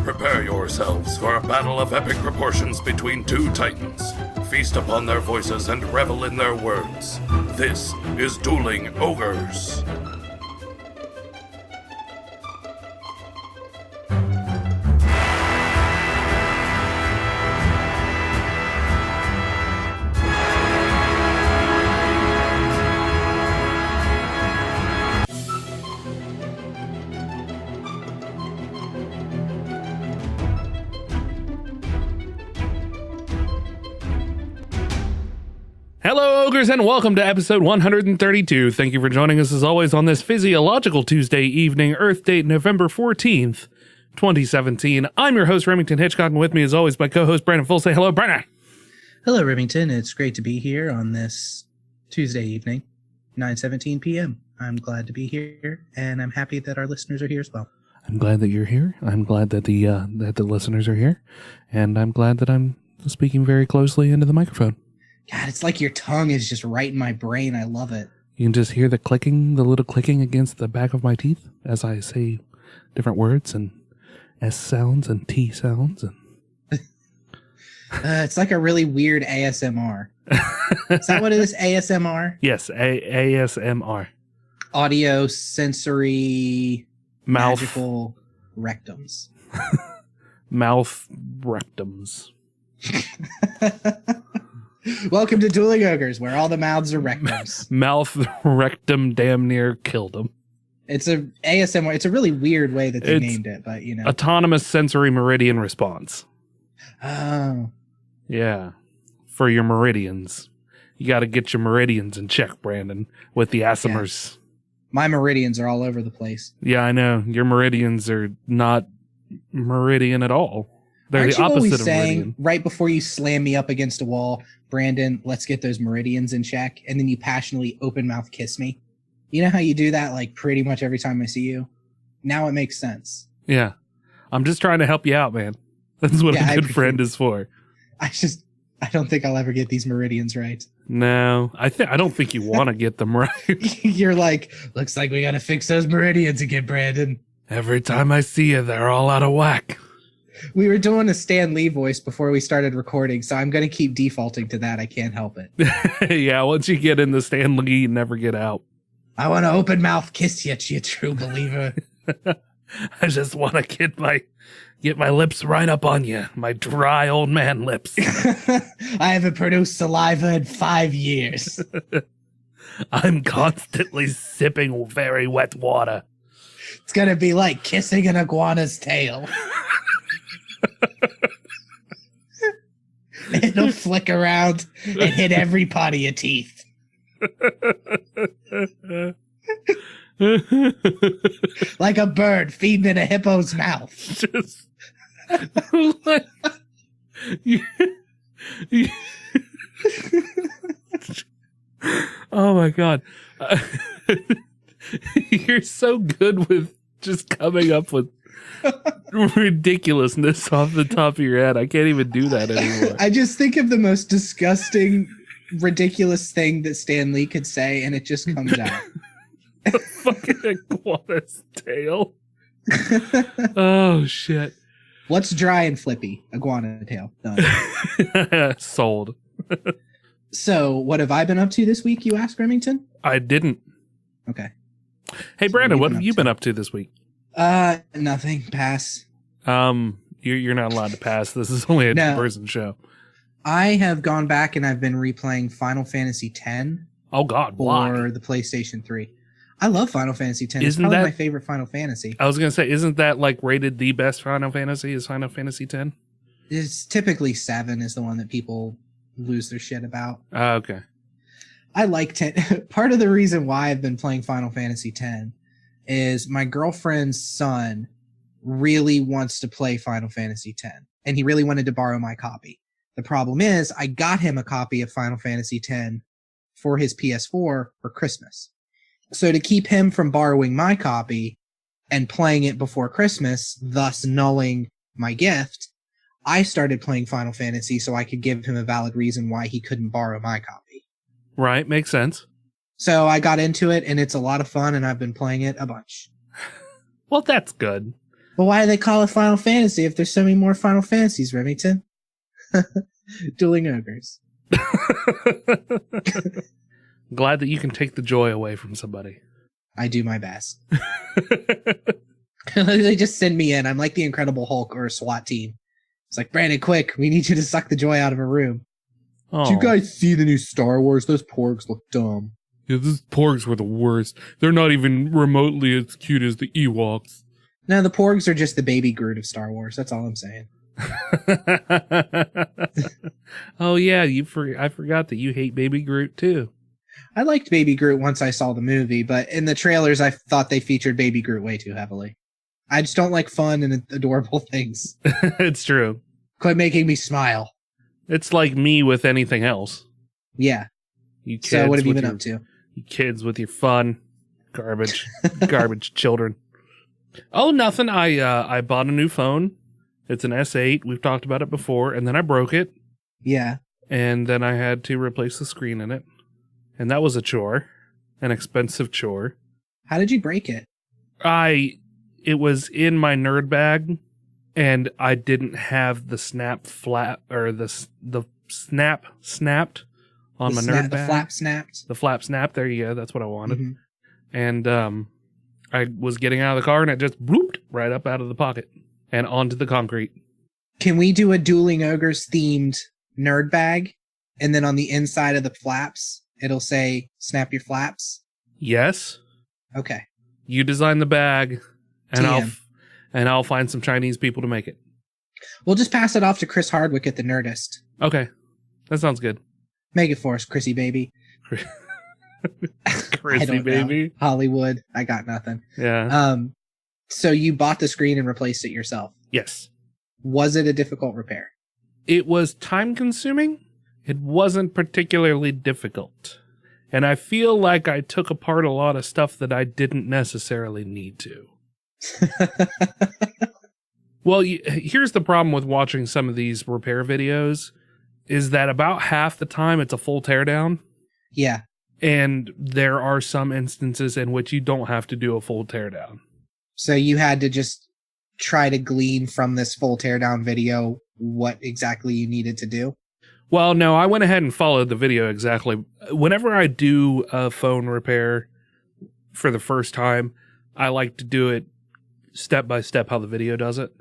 Prepare yourselves for a battle of epic proportions between two titans. Feast upon their voices and revel in their words. This is Dueling Ogres. Hello, Ogres, and welcome to episode 132. Thank you for joining us, as always, on this physiological Tuesday evening, Earth date November 14th, 2017. I'm your host, Remington Hitchcock, and with me, as always, my co-host, Brandon Full. Say hello, Brandon. Hello, Remington. It's great to be here on this Tuesday evening, 9:17 p.m. I'm glad to be here, and I'm happy that our listeners are here as well. I'm glad that you're here. I'm glad that the listeners are here, and I'm glad that I'm speaking very closely into the microphone. God, it's like your tongue is just right in my brain. I love it. You can just hear the clicking, the little clicking against the back of my teeth as I say different words and S sounds and T sounds. And it's like a really weird ASMR. Is that what it is? ASMR? Yes, ASMR. Audio sensory mouth magical rectums. Mouth rectums. Welcome to Dueling Ogres, where all the mouths are rectums. Mouth rectum damn near killed him. It's a ASMR. It's a really weird way that they named it, but you know. Autonomous sensory meridian response. Oh. Yeah. For your meridians. You got to get your meridians in check, Brandon, with the ASMRs. Yeah. My meridians are all over the place. Yeah, I know. Your meridians are not meridian at all. They're Aren't the opposite always of saying, meridian. Right before you slam me up against a wall, Brandon, let's get those meridians in check, and then you passionately open mouth kiss me. You know how you do that like pretty much every time I see you? Now it makes sense. Yeah. I'm just trying to help you out, man. That's what a good friend is for. I don't think I'll ever get these meridians right. No, I don't think you want to get them right. You're like, looks like we got to fix those meridians again, Brandon. Every time I see you, they're all out of whack. We were doing a Stan Lee voice before we started recording, so I'm going to keep defaulting to that. I can't help it. Yeah, once you get in the Stan Lee, you never get out. I want to open mouth kiss you true believer. I just want to get my lips right up on you, my dry old man lips. I haven't produced saliva in 5 years. I'm constantly sipping very wet water. It's going to be like kissing an iguana's tail. It'll flick around and hit every pot of your teeth. Like a bird feeding in a hippo's mouth. Just oh my God. You're so good with just coming up with ridiculousness off the top of your head. I can't even do that anymore. I just think of the most disgusting, ridiculous thing that Stan Lee could say, and it just comes out. The fucking iguana's tail. Oh, shit. What's dry and flippy? Iguana tail. Done. Sold. So, what have I been up to this week, you ask, Remington? I didn't. Okay. Hey, Brandon, what have you been up to this week? Nothing. Pass. You're not allowed to pass. This is only a two-person show. I have gone back and I've been replaying Final Fantasy X. Oh God, why? For the PlayStation 3. I love Final Fantasy X. It's probably my favorite Final Fantasy. I was gonna say, isn't that like rated the best Final Fantasy? Is Final Fantasy X? It's typically 7 is the one that people lose their shit about. Okay. I like 10. Part of the reason why I've been playing Final Fantasy X is my girlfriend's son really wants to play Final Fantasy X, and he really wanted to borrow my copy. The problem is I got him a copy of Final Fantasy X for his PS4 for Christmas. So to keep him from borrowing my copy and playing it before Christmas, thus nulling my gift, I started playing Final Fantasy so I could give him a valid reason why he couldn't borrow my copy. Right, makes sense. So I got into it, and it's a lot of fun, and I've been playing it a bunch. Well, that's good. But why do they call it Final Fantasy if there's so many more Final Fantasies, Remington? Dueling ogres. Glad that you can take the joy away from somebody. I do my best. They just send me in. I'm like the Incredible Hulk or a SWAT team. It's like, Brandon, quick, we need you to suck the joy out of a room. Oh. Did you guys see the new Star Wars? Those porgs look dumb. Yeah, those porgs were the worst. They're not even remotely as cute as the Ewoks. No, the porgs are just the baby Groot of Star Wars. That's all I'm saying. Oh yeah, I forgot that you hate Baby Groot too. I liked Baby Groot once I saw the movie, but in the trailers I thought they featured Baby Groot way too heavily. I just don't like fun and adorable things. It's true. Quit making me smile. It's like me with anything else. Yeah. You kids, so what have you been up to? You kids with your fun. Garbage. Garbage children. Oh, nothing. I bought a new phone. It's an S8. We've talked about it before. And then I broke it. Yeah. And then I had to replace the screen in it. And that was a chore. An expensive chore. How did you break it? It was in my nerd bag, and I didn't have the snap flap, or the snap snapped on my nerd bag. The flap snapped? The flap snapped. There you go. That's what I wanted. Mm-hmm. And I was getting out of the car, and it just blooped right up out of the pocket and onto the concrete. Can we do a Dueling Ogres themed nerd bag? And then on the inside of the flaps, it'll say, snap your flaps? Yes. Okay. You design the bag, and TM. I'll find some Chinese people to make it. We'll just pass it off to Chris Hardwick at the Nerdist. Okay. That sounds good. Make it for us, Chrissy baby. Chrissy baby. Know. Hollywood. I got nothing. Yeah. So you bought the screen and replaced it yourself. Yes. Was it a difficult repair? It was time consuming. It wasn't particularly difficult. And I feel like I took apart a lot of stuff that I didn't necessarily need to. Well, here's the problem with watching some of these repair videos is that about half the time it's a full teardown. Yeah. And there are some instances in which you don't have to do a full teardown. So you had to just try to glean from this full teardown video what exactly you needed to do? Well, no, I went ahead and followed the video exactly. Whenever I do a phone repair for the first time, I like to do it step by step how the video does it.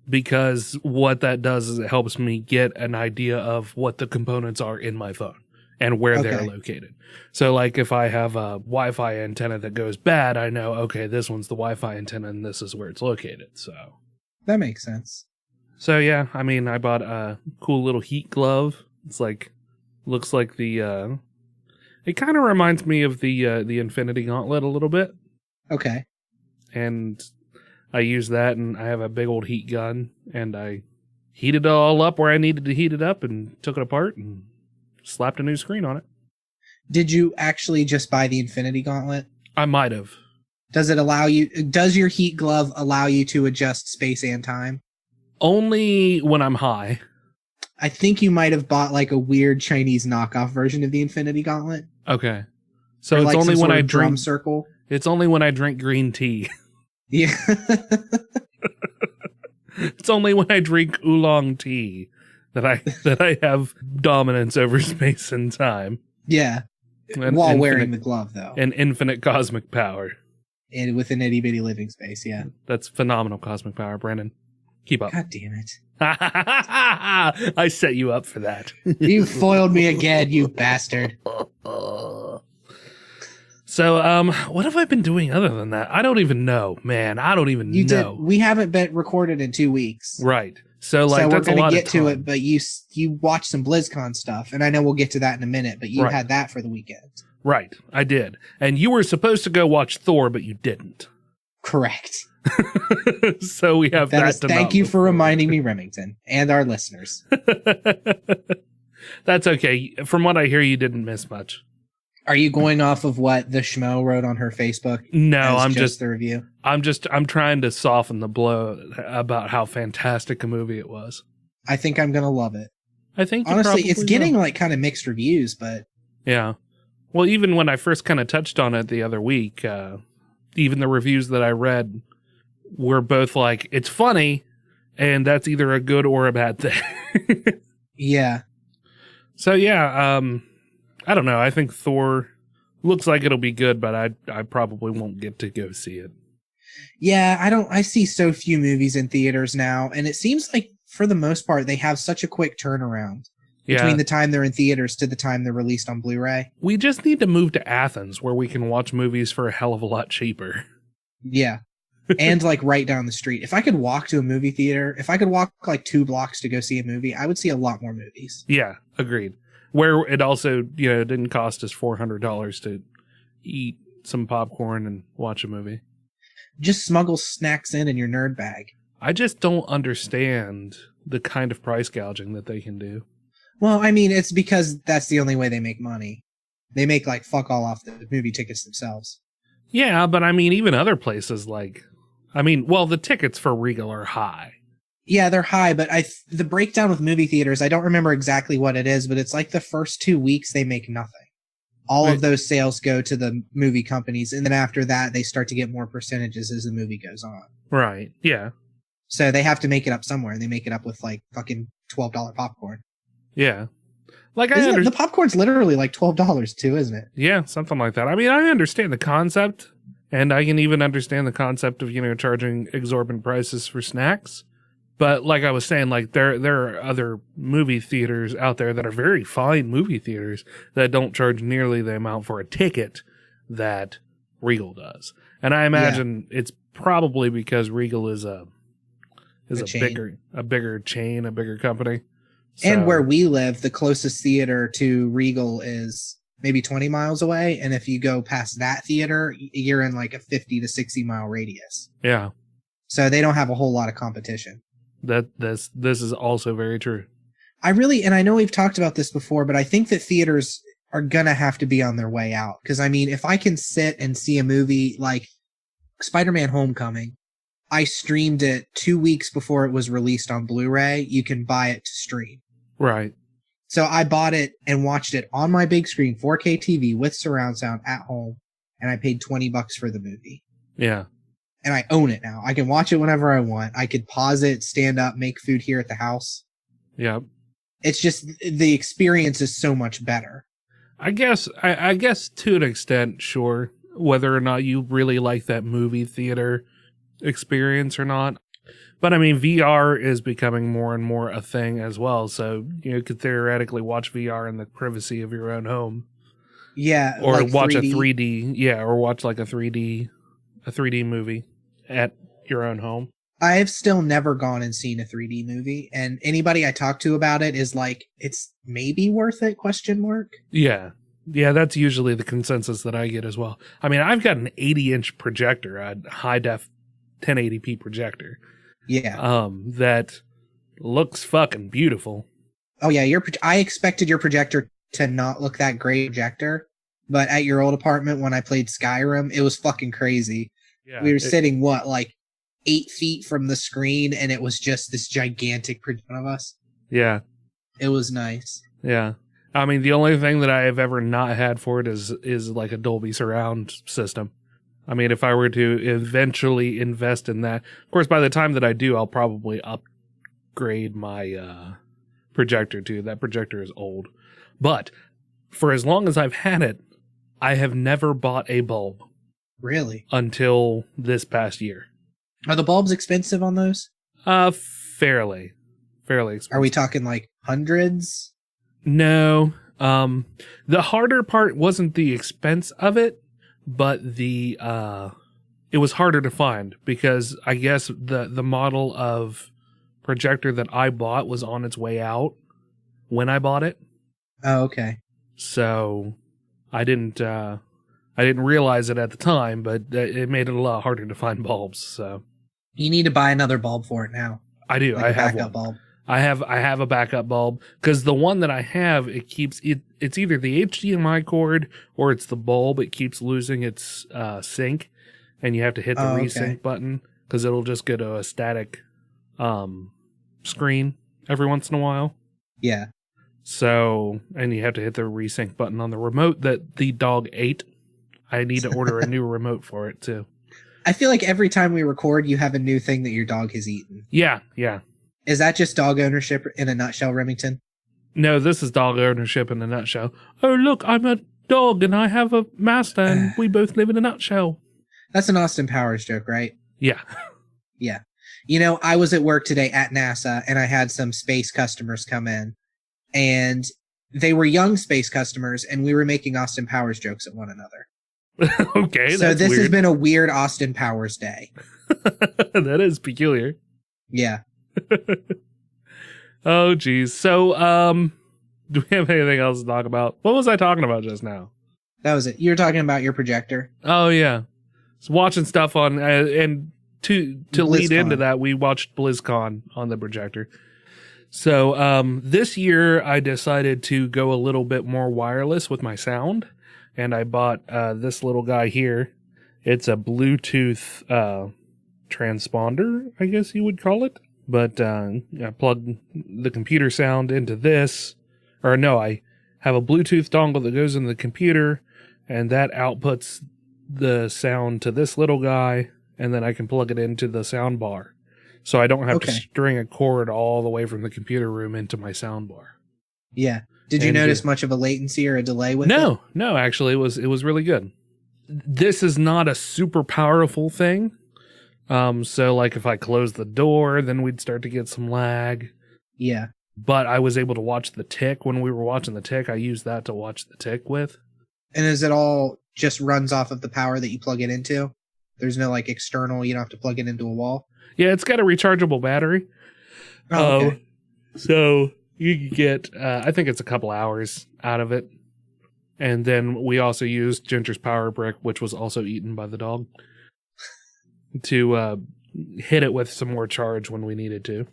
Because what that does is it helps me get an idea of what the components are in my phone and where they're located. So like if I have a Wi-Fi antenna that goes bad, I know, okay, this one's the Wi-Fi antenna and this is where it's located. So that makes sense. So yeah, I mean, I bought a cool little heat glove. It's like, looks like the, it kind of reminds me of the Infinity Gauntlet a little bit. Okay. And I use that, and I have a big old heat gun, and I heated it all up where I needed to heat it up and took it apart and slapped a new screen on it. Did you actually just buy the Infinity Gauntlet? I might have. Does your heat glove allow you to adjust space and time? Only when I'm high. I think you might have bought like a weird Chinese knockoff version of the Infinity Gauntlet. Okay. So or it's like only when I drink drum circle. It's only when I drink green tea. Yeah. It's only when I drink oolong tea that I have dominance over space and time. Yeah. While wearing the glove though. And infinite cosmic power. And with an itty bitty living space, yeah. That's phenomenal cosmic power, Brandon. Keep up. God damn it. I set you up for that. You foiled me again, you bastard. So, what have I been doing other than that? I don't even know, man. I don't even know. We haven't been recorded in 2 weeks. Right. So like, we're that's a lot of time. going to get to it, but you watched some BlizzCon stuff, and I know we'll get to that in a minute, but you had that for the weekend. Right. I did. And you were supposed to go watch Thor, but you didn't. Correct. So we have that to thank you for reminding me, Remington, and our listeners. That's okay. From what I hear, you didn't miss much. Are you going off of what the Schmo wrote on her Facebook? No, I'm just the review. I'm trying to soften the blow about how fantastic a movie it was. I think I'm gonna love it. I think honestly, it's getting like kind of mixed reviews, but yeah. Well, even when I first kind of touched on it the other week, even the reviews that I read we're both like, it's funny, and that's either a good or a bad thing. Yeah. So yeah, I don't know. I think Thor looks like it'll be good, but I probably won't get to go see it. Yeah, I see so few movies in theaters now, and it seems like for the most part they have such a quick turnaround between the time they're in theaters to the time they're released on Blu-ray. We just need to move to Athens where we can watch movies for a hell of a lot cheaper. Yeah. And like right down the street. If I could walk to a movie theater, if I could walk like 2 blocks to go see a movie, I would see a lot more movies. Yeah, agreed. Where it also, didn't cost us $400 to eat some popcorn and watch a movie. Just smuggle snacks in your nerd bag. I just don't understand the kind of price gouging that they can do. Well, I mean, it's because that's the only way they make money. They make like fuck all off the movie tickets themselves. Yeah, but I mean, even other places the tickets for Regal are high. Yeah, they're high, but the breakdown with movie theaters, I don't remember exactly what it is, but it's like the first 2 weeks they make nothing. All of those sales go to the movie companies, and then after that, they start to get more percentages as the movie goes on. Right, yeah. So they have to make it up somewhere, and they make it up with like fucking $12 popcorn. Yeah. Like the popcorn's literally like $12 too, isn't it? Yeah, something like that. I mean, I understand the concept, and I can even understand the concept of, charging exorbitant prices for snacks. But like I was saying, like there are other movie theaters out there that are very fine movie theaters that don't charge nearly the amount for a ticket that Regal does. And I imagine it's probably because Regal is a bigger chain, a bigger company. So, and where we live, the closest theater to Regal is maybe 20 miles away. And if you go past that theater, you're in like a 50 to 60 mile radius. Yeah. So they don't have a whole lot of competition. This is also very true. And I know we've talked about this before, but I think that theaters are going to have to be on their way out. Because, I mean, if I can sit and see a movie like Spider-Man Homecoming, I streamed it 2 weeks before it was released on Blu-ray. You can buy it to stream. Right. So I bought it and watched it on my big screen, 4K TV with surround sound at home, and I paid $20 for the movie. Yeah. And I own it now. I can watch it whenever I want. I could pause it, stand up, make food here at the house. Yep. It's just the experience is so much better. I guess to an extent, sure. Whether or not you really like that movie theater experience or not. But I mean, VR is becoming more and more a thing as well. So you could theoretically watch VR in the privacy of your own home. Yeah. Or like watch 3D. a 3D. Yeah. Or watch like a 3D movie at your own home. I have still never gone and seen a 3D movie, and anybody I talk to about it is like, it's maybe worth it, ? Yeah. Yeah, that's usually the consensus that I get as well. I mean, I've got an 80-inch projector, a high-def 1080p projector. Yeah. That looks fucking beautiful. Oh, yeah, I expected your projector to not look that great projector, but at your old apartment when I played Skyrim, it was fucking crazy. Yeah, we were sitting, 8 feet from the screen, and it was just this gigantic projection of us. Yeah. It was nice. Yeah. I mean, the only thing that I have ever not had for it is like a Dolby surround system. I mean, if I were to eventually invest in that, of course, by the time that I do, I'll probably upgrade my projector too. That projector is old. But for as long as I've had it, I have never bought a bulb. Really? Until this past year. Are the bulbs expensive on those? Fairly expensive. Are we talking like hundreds? No. The harder part wasn't the expense of it, but it was harder to find because I guess the model of projector that I bought was on its way out when I bought it. Oh, okay. So I didn't realize it at the time, but it made it a lot harder to find bulbs. So you need to buy another bulb for it now. I do. Like I have backup one. Bulb. I have a backup bulb because the one that I have, it's either the HDMI cord or it's the bulb. It keeps losing its sync, and you have to hit the resync button because it'll just go to a static screen every once in a while. Yeah. So, and you have to hit the resync button on the remote that the dog ate. I need to order a new remote for it too. I feel like every time we record, you have a new thing that your dog has eaten. Yeah, yeah. Is that just dog ownership in a nutshell, Remington? No, this is dog ownership in a nutshell. Oh, look, I'm a dog and I have a master and we both live in a nutshell. That's an Austin Powers joke, right? Yeah. Yeah. You know, I was at work today at NASA and I had some space customers come in and they were young space customers and we were making Austin Powers jokes at one another. Okay, so this has been a weird Austin Powers day. That is peculiar. Yeah. Oh, geez. So, do we have anything else to talk about? What was I talking about just now? That was it. You were talking about your projector. Oh, yeah. So watching stuff on, and to lead into that, we watched BlizzCon on the projector. So, this year I decided to go a little bit more wireless with my sound. And I bought this little guy here. It's a Bluetooth transponder, I guess you would call it. But I plug the computer sound into this. Or no, I have a Bluetooth dongle that goes in the computer. And that outputs the sound to this little guy. And then I can plug it into the sound bar. So I don't have to string a cord all the way from the computer room into my sound bar. Yeah. Did you notice much of a latency or a delay with it? No, actually it was really good. This is not a super powerful thing. So like if I close the door, then we'd start to get some lag. Yeah. But I was able to watch the tick when we were watching the tick. I used that to watch the tick with. And is it all just runs off of the power that you plug it into? There's no like external, you don't have to plug it into a wall? Yeah, it's got a rechargeable battery. Oh, okay. So you can get, I think it's a couple hours out of it. And then we also used Ginger's power brick, which was also eaten by the dog, to hit it with some more charge when we needed to.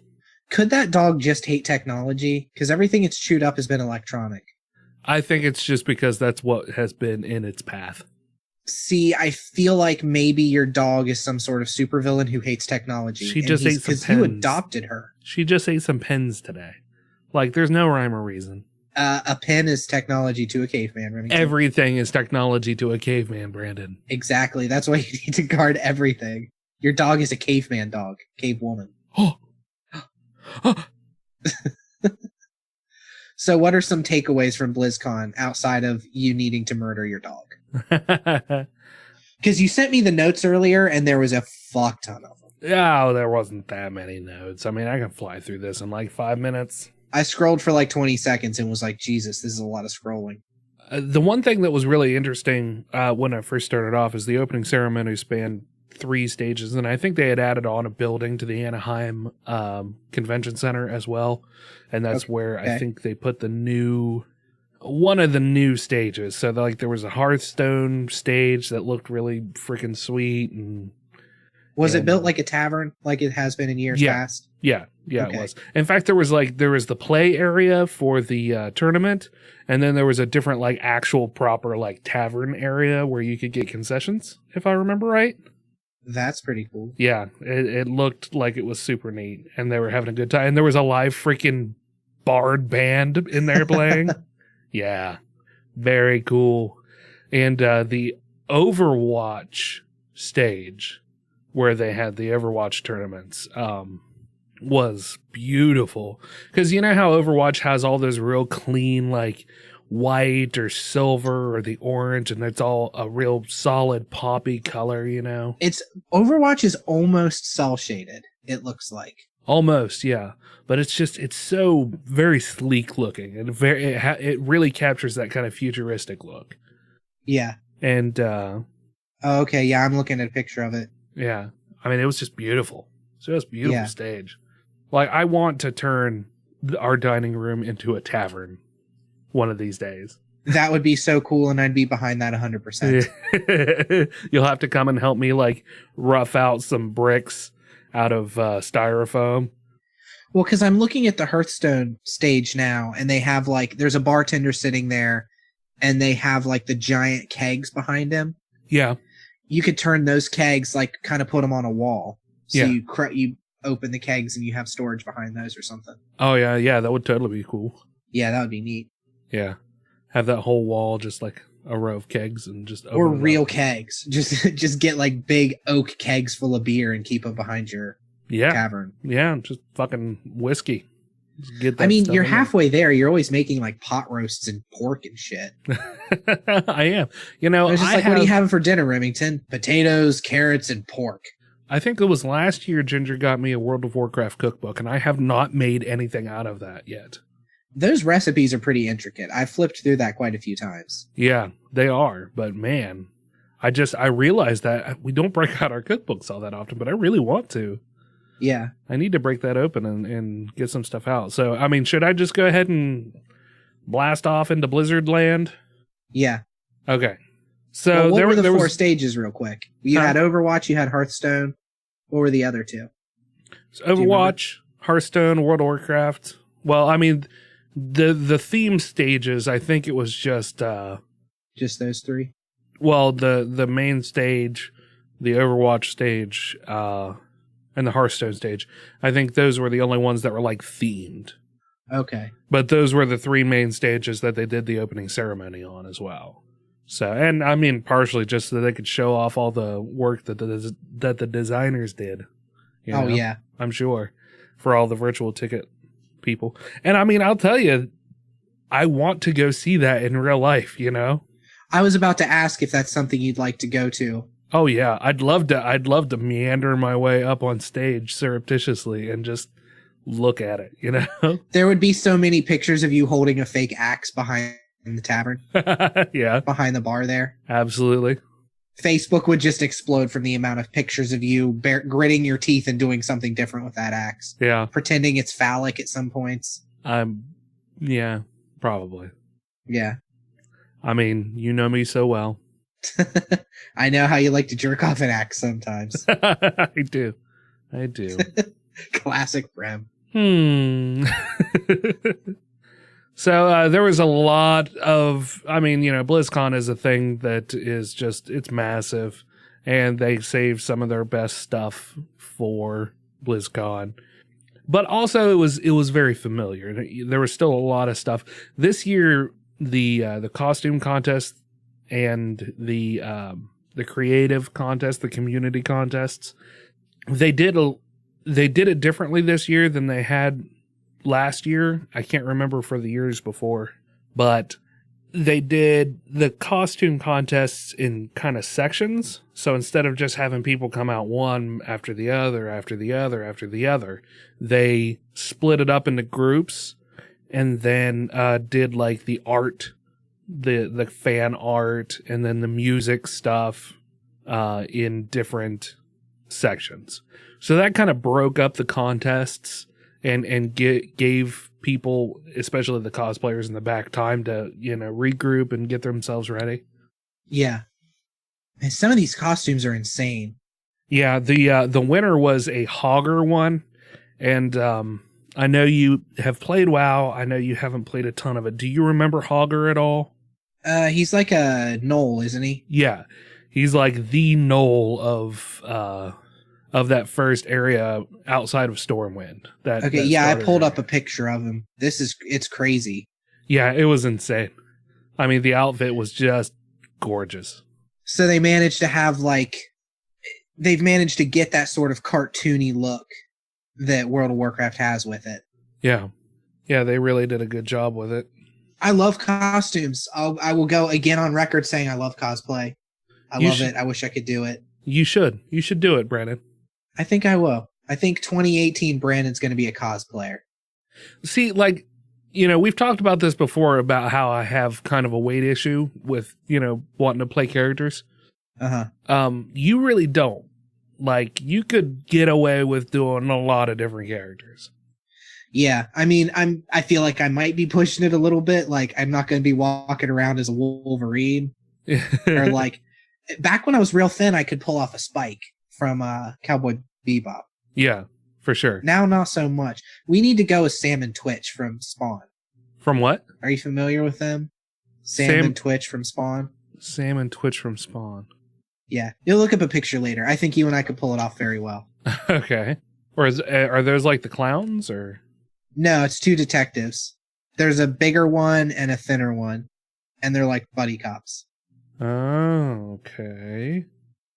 Could that dog just hate technology? Because everything it's chewed up has been electronic. I think it's just because that's what has been in its path. See, I feel like maybe your dog is some sort of supervillain who hates technology. She just ate some pens. Because you adopted her. She just ate some pens today. Like, there's no rhyme or reason. A pen is technology to a caveman, Remington. Everything is technology to a caveman, Brandon. Exactly. That's why you need to guard everything. Your dog is a caveman dog. Cave woman. So what are some takeaways from BlizzCon outside of you needing to murder your dog? Because you sent me the notes earlier and there was a fuck ton of them. Yeah, there wasn't that many notes. I mean, I can fly through this in like 5 minutes. I scrolled for like 20 seconds and was like, Jesus, this is a lot of scrolling. The one thing that was really interesting when I first started off is the opening ceremony spanned 3 stages. And I think they had added on a building to the Anaheim Convention Center as well. And that's where I think they put one of the new stages. So like there was a Hearthstone stage that looked really freaking sweet. And was it built like a tavern, like it has been in years past? Yeah, it was. In fact, there was the play area for the tournament, and then there was a different like actual proper like tavern area where you could get concessions, if I remember right. That's pretty cool. Yeah, it looked like it was super neat, and they were having a good time. And there was a live freaking bard band in there playing. Yeah, very cool. And the Overwatch stage, where they had the Overwatch tournaments, was beautiful. Because you know how Overwatch has all those real clean, like, white or silver or the orange, and it's all a real solid poppy color, you know? Overwatch is almost cel-shaded, it looks like. Almost, yeah. But it's so very sleek looking, and it really captures that kind of futuristic look. Yeah. And, okay, yeah, I'm looking at a picture of it. Yeah. I mean, it was just beautiful. So it was a beautiful stage. Like, I want to turn our dining room into a tavern one of these days. That would be so cool, and I'd be behind that 100%. You'll have to come and help me, like, rough out some bricks out of styrofoam. Well, because I'm looking at the Hearthstone stage now, and they have, like, there's a bartender sitting there, and they have, like, the giant kegs behind him. Yeah. You could turn those kegs, like, kind of put them on a wall. So you open the kegs, and you have storage behind those or something. Oh, yeah, that would totally be cool. Yeah, that would be neat. Yeah. Have that whole wall just, like, a row of kegs and just or open it real up. kegs. Just get like big oak kegs full of beer and keep them behind your tavern. Yeah, just fucking whiskey. Just get that I mean, stuff you're in there. halfway there. You're always making like pot roasts and pork and shit. I am. You know, It's just I like, what are you having for dinner, Remington? Potatoes, carrots, and pork. I think it was last year Ginger got me a World of Warcraft cookbook, and I have not made anything out of that yet. Those recipes are pretty intricate. I've flipped through that quite a few times. Yeah, they are. But man, I realized that we don't break out our cookbooks all that often, but I really want to. Yeah. I need to break that open and get some stuff out. So, I mean, should I just go ahead and blast off into Blizzard land? Yeah. Okay. So what were the there four was stages real quick? You had Overwatch, you had Hearthstone. What were the other two? Overwatch, Hearthstone, World of Warcraft. Well, I mean, the theme stages, I think it was just those three? Well, the main stage, the Overwatch stage, and the Hearthstone stage. I think those were the only ones that were like themed. Okay. But those were the three main stages that they did the opening ceremony on as well. So, and I mean, partially just so they could show off all the work that the designers did. You know? Yeah. I'm sure, for all the virtual ticket people. And I mean, I'll tell you, I want to go see that in real life, you know? I was about to ask if that's something you'd like to go to. Oh yeah, I'd love to meander my way up on stage surreptitiously and just look at it, you know? There would be so many pictures of you holding a fake axe behind the tavern. Yeah. Behind the bar there. Absolutely. Facebook would just explode from the amount of pictures of you gritting your teeth and doing something different with that axe. Yeah. Pretending it's phallic at some points. Yeah, probably. Yeah. I mean, you know me so well. I know how you like to jerk off an axe sometimes. I do. Classic Brem. So there was a lot of, I mean, you know, BlizzCon is a thing that is just, it's massive, and they saved some of their best stuff for BlizzCon. But also it was very familiar. There was still a lot of stuff. This year, the costume contest and the creative contest, the community contests, they did it differently this year than they had last year. I can't remember for the years before, but they did the costume contests in kind of sections. So instead of just having people come out one after the other, after the other, after the other, they split it up into groups and then did like the art, the fan art, and then the music stuff in different sections. So that kind of broke up the contests and gave people, especially the cosplayers in the back, time to, you know, regroup and get themselves ready. Yeah. And some of these costumes are insane. Yeah, the winner was a Hogger one, and I know you have played WoW. I know you haven't played a ton of it. Do you remember Hogger at all? He's like a gnoll, isn't he? Yeah, he's like the gnoll of that first area outside of Stormwind. I pulled up a picture of him. It's crazy. Yeah, it was insane. I mean, the outfit was just gorgeous. So they've managed to get that sort of cartoony look that World of Warcraft has with it. Yeah. Yeah, they really did a good job with it. I love costumes. I will go again on record saying I love cosplay. I love it. I wish I could do it. You should. You should do it, Brandon. I think I will. I think 2018 Brandon's going to be a cosplayer. See, like, you know, we've talked about this before about how I have kind of a weight issue with, you know, wanting to play characters. You really don't. Like, you could get away with doing a lot of different characters. Yeah, I mean, I feel like I might be pushing it a little bit. Like, I'm not going to be walking around as a Wolverine. Or like, back when I was real thin, I could pull off a Spike from Cowboy Bebop. Yeah, for sure. Now, not so much. We need to go with Sam and Twitch from Spawn. From what? Are you familiar with them? Sam and Twitch from Spawn. Sam and Twitch from Spawn. Yeah, you'll look up a picture later. I think you and I could pull it off very well. Okay. Or are those like the clowns, or? No, it's two detectives. There's a bigger one and a thinner one, and they're like buddy cops. Oh, okay.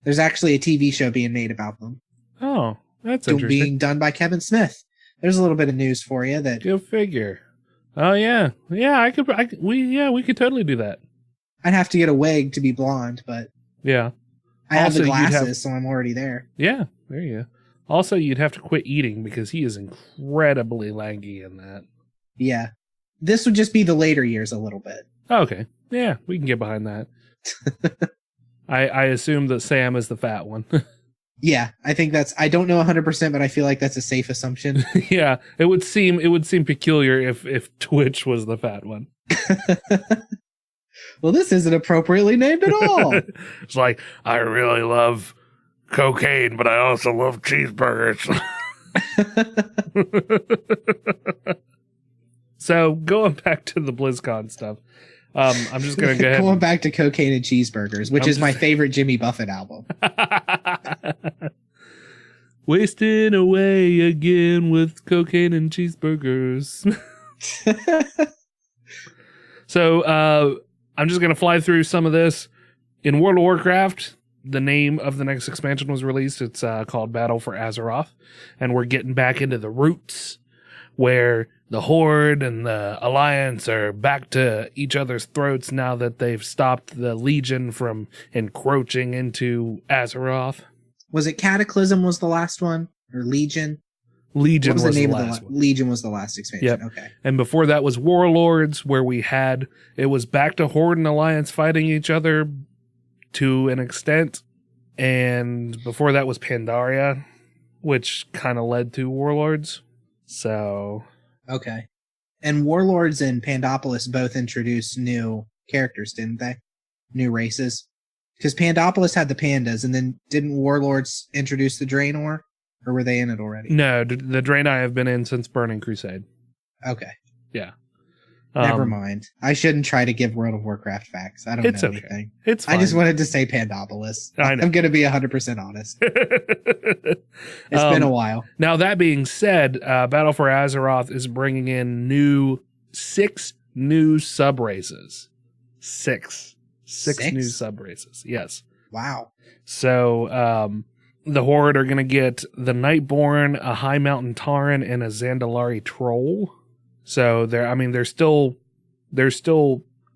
There's actually a TV show being made about them. Oh, that's interesting. Being done by Kevin Smith. There's a little bit of news for you that. Go figure. Oh yeah, we could totally do that. I'd have to get a wig to be blonde, but yeah, I have the glasses, so I'm already there. Yeah, there you go. Also, you'd have to quit eating because he is incredibly lanky in that. Yeah, this would just be the later years a little bit. Okay, yeah, we can get behind that. I assume that Sam is the fat one. Yeah, I think I don't know 100%, but I feel like that's a safe assumption. Yeah, it would seem peculiar if Twitch was the fat one. Well, this isn't appropriately named at all. It's like, I really love cocaine, but I also love cheeseburgers. So, going back to the BlizzCon stuff, I'm just going to go ahead. Going back to Cocaine and Cheeseburgers, which is my favorite Jimmy Buffett album. Wasting away again with cocaine and cheeseburgers. So, I'm just going to fly through some of this. In World of Warcraft, the name of the next expansion was released. It's called Battle for Azeroth. And we're getting back into the roots where the Horde and the Alliance are back to each other's throats now that they've stopped the Legion from encroaching into Azeroth. Was it Cataclysm was the last one? Or Legion? Legion was the last one. Legion was the last expansion. Yep. Okay. And before that was Warlords, where it was back to Horde and Alliance fighting each other to an extent. And before that was Pandaria, which kind of led to Warlords. So. Okay. And Warlords and Pandopolis both introduced new characters, didn't they? New races. Because Pandopolis had the pandas, and then didn't Warlords introduce the Draenor? Or were they in it already? No, the Draenei have been in since Burning Crusade. Okay. Yeah. Never mind. I shouldn't try to give World of Warcraft facts. I don't know anything. It's fine. I just wanted to say Pandopolis. I'm going to be 100% honest. It's been a while. Now, that being said, Battle for Azeroth is bringing in 6 new sub-races. Six new sub-races. Yes. Wow. So, the Horde are going to get the Nightborn, a High Mountain Tauren, and a Zandalari Troll. So they're still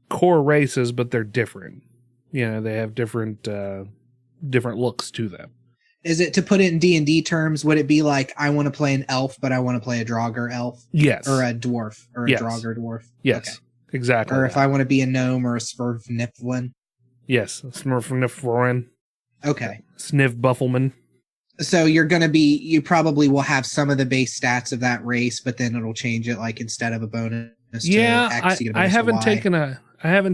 core races, but they're different. You know, they have different looks to them. Is it, to put it in D&D terms, would it be like, I want to play an elf, but I want to play a Draugr elf? Yes. Or a dwarf, or a yes. Draugr dwarf? Yes, okay. Exactly. Or if I want to be a gnome or a Smurf-Niflin? Yes, Smurf-Niflin. Okay. Sniv Buffleman. So you probably will have some of the base stats of that race, but then it'll change it, like instead of a bonus to X, I haven't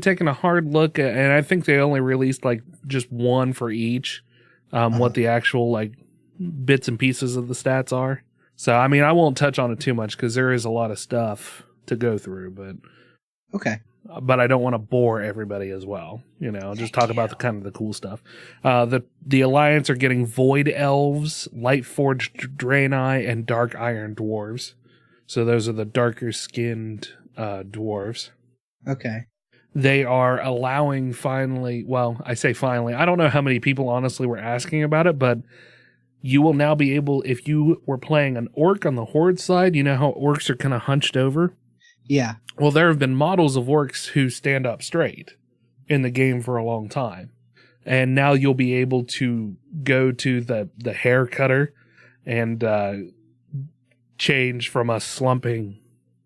taken a hard look at, and I think they only released like just one for each, what the actual like bits and pieces of the stats are. So I mean, I won't touch on it too much because there is a lot of stuff to go through, but okay. But I don't want to bore everybody as well. You know, just talk about the cool stuff. The Alliance are getting Void Elves, Lightforged Draenei, and Dark Iron Dwarves. So those are the darker skinned dwarves. Okay. They are allowing finally, well, I say finally, I don't know how many people honestly were asking about it, but you will now be able, if you were playing an orc on the Horde side, you know how orcs are kind of hunched over? Yeah. Well, there have been models of orcs who stand up straight in the game for a long time. And now you'll be able to go to the hair cutter and change from a slumping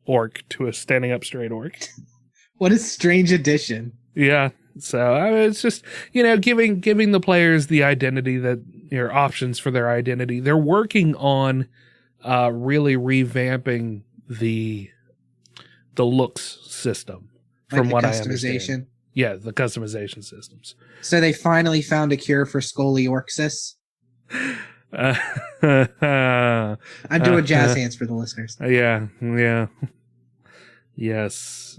orc to a standing up straight orc. What a strange addition. Yeah. So it's just, you know, giving the players the identity that, your options for their identity. They're working on really revamping the looks system, from like what I customization. Understand. Yeah, the customization systems. So they finally found a cure for scoliosis. I'm doing jazz hands for the listeners. Yeah. Yes.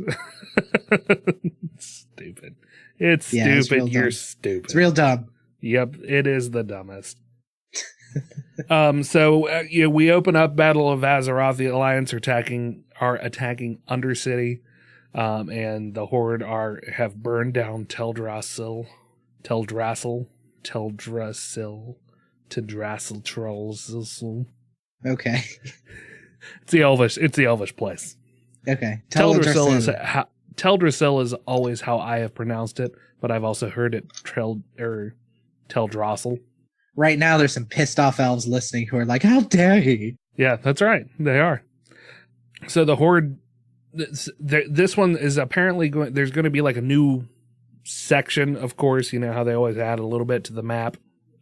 Stupid. It's stupid. You're stupid. It's real dumb. Yep, it is the dumbest. So we open up Battle of Azeroth. The Alliance are attacking Undercity, and the Horde have burned down Teldrassil, Teldrassil, Teldrassil Trolls. Okay. It's the Elvish place. Okay. Teldrassil is always how I have pronounced it, but I've also heard it Teldrassil. Right now, there's some pissed off elves listening who are like, "How dare he?" Yeah, that's right. They are. So the Horde, this one is apparently going. There's going to be like a new section. Of course, you know how they always add a little bit to the map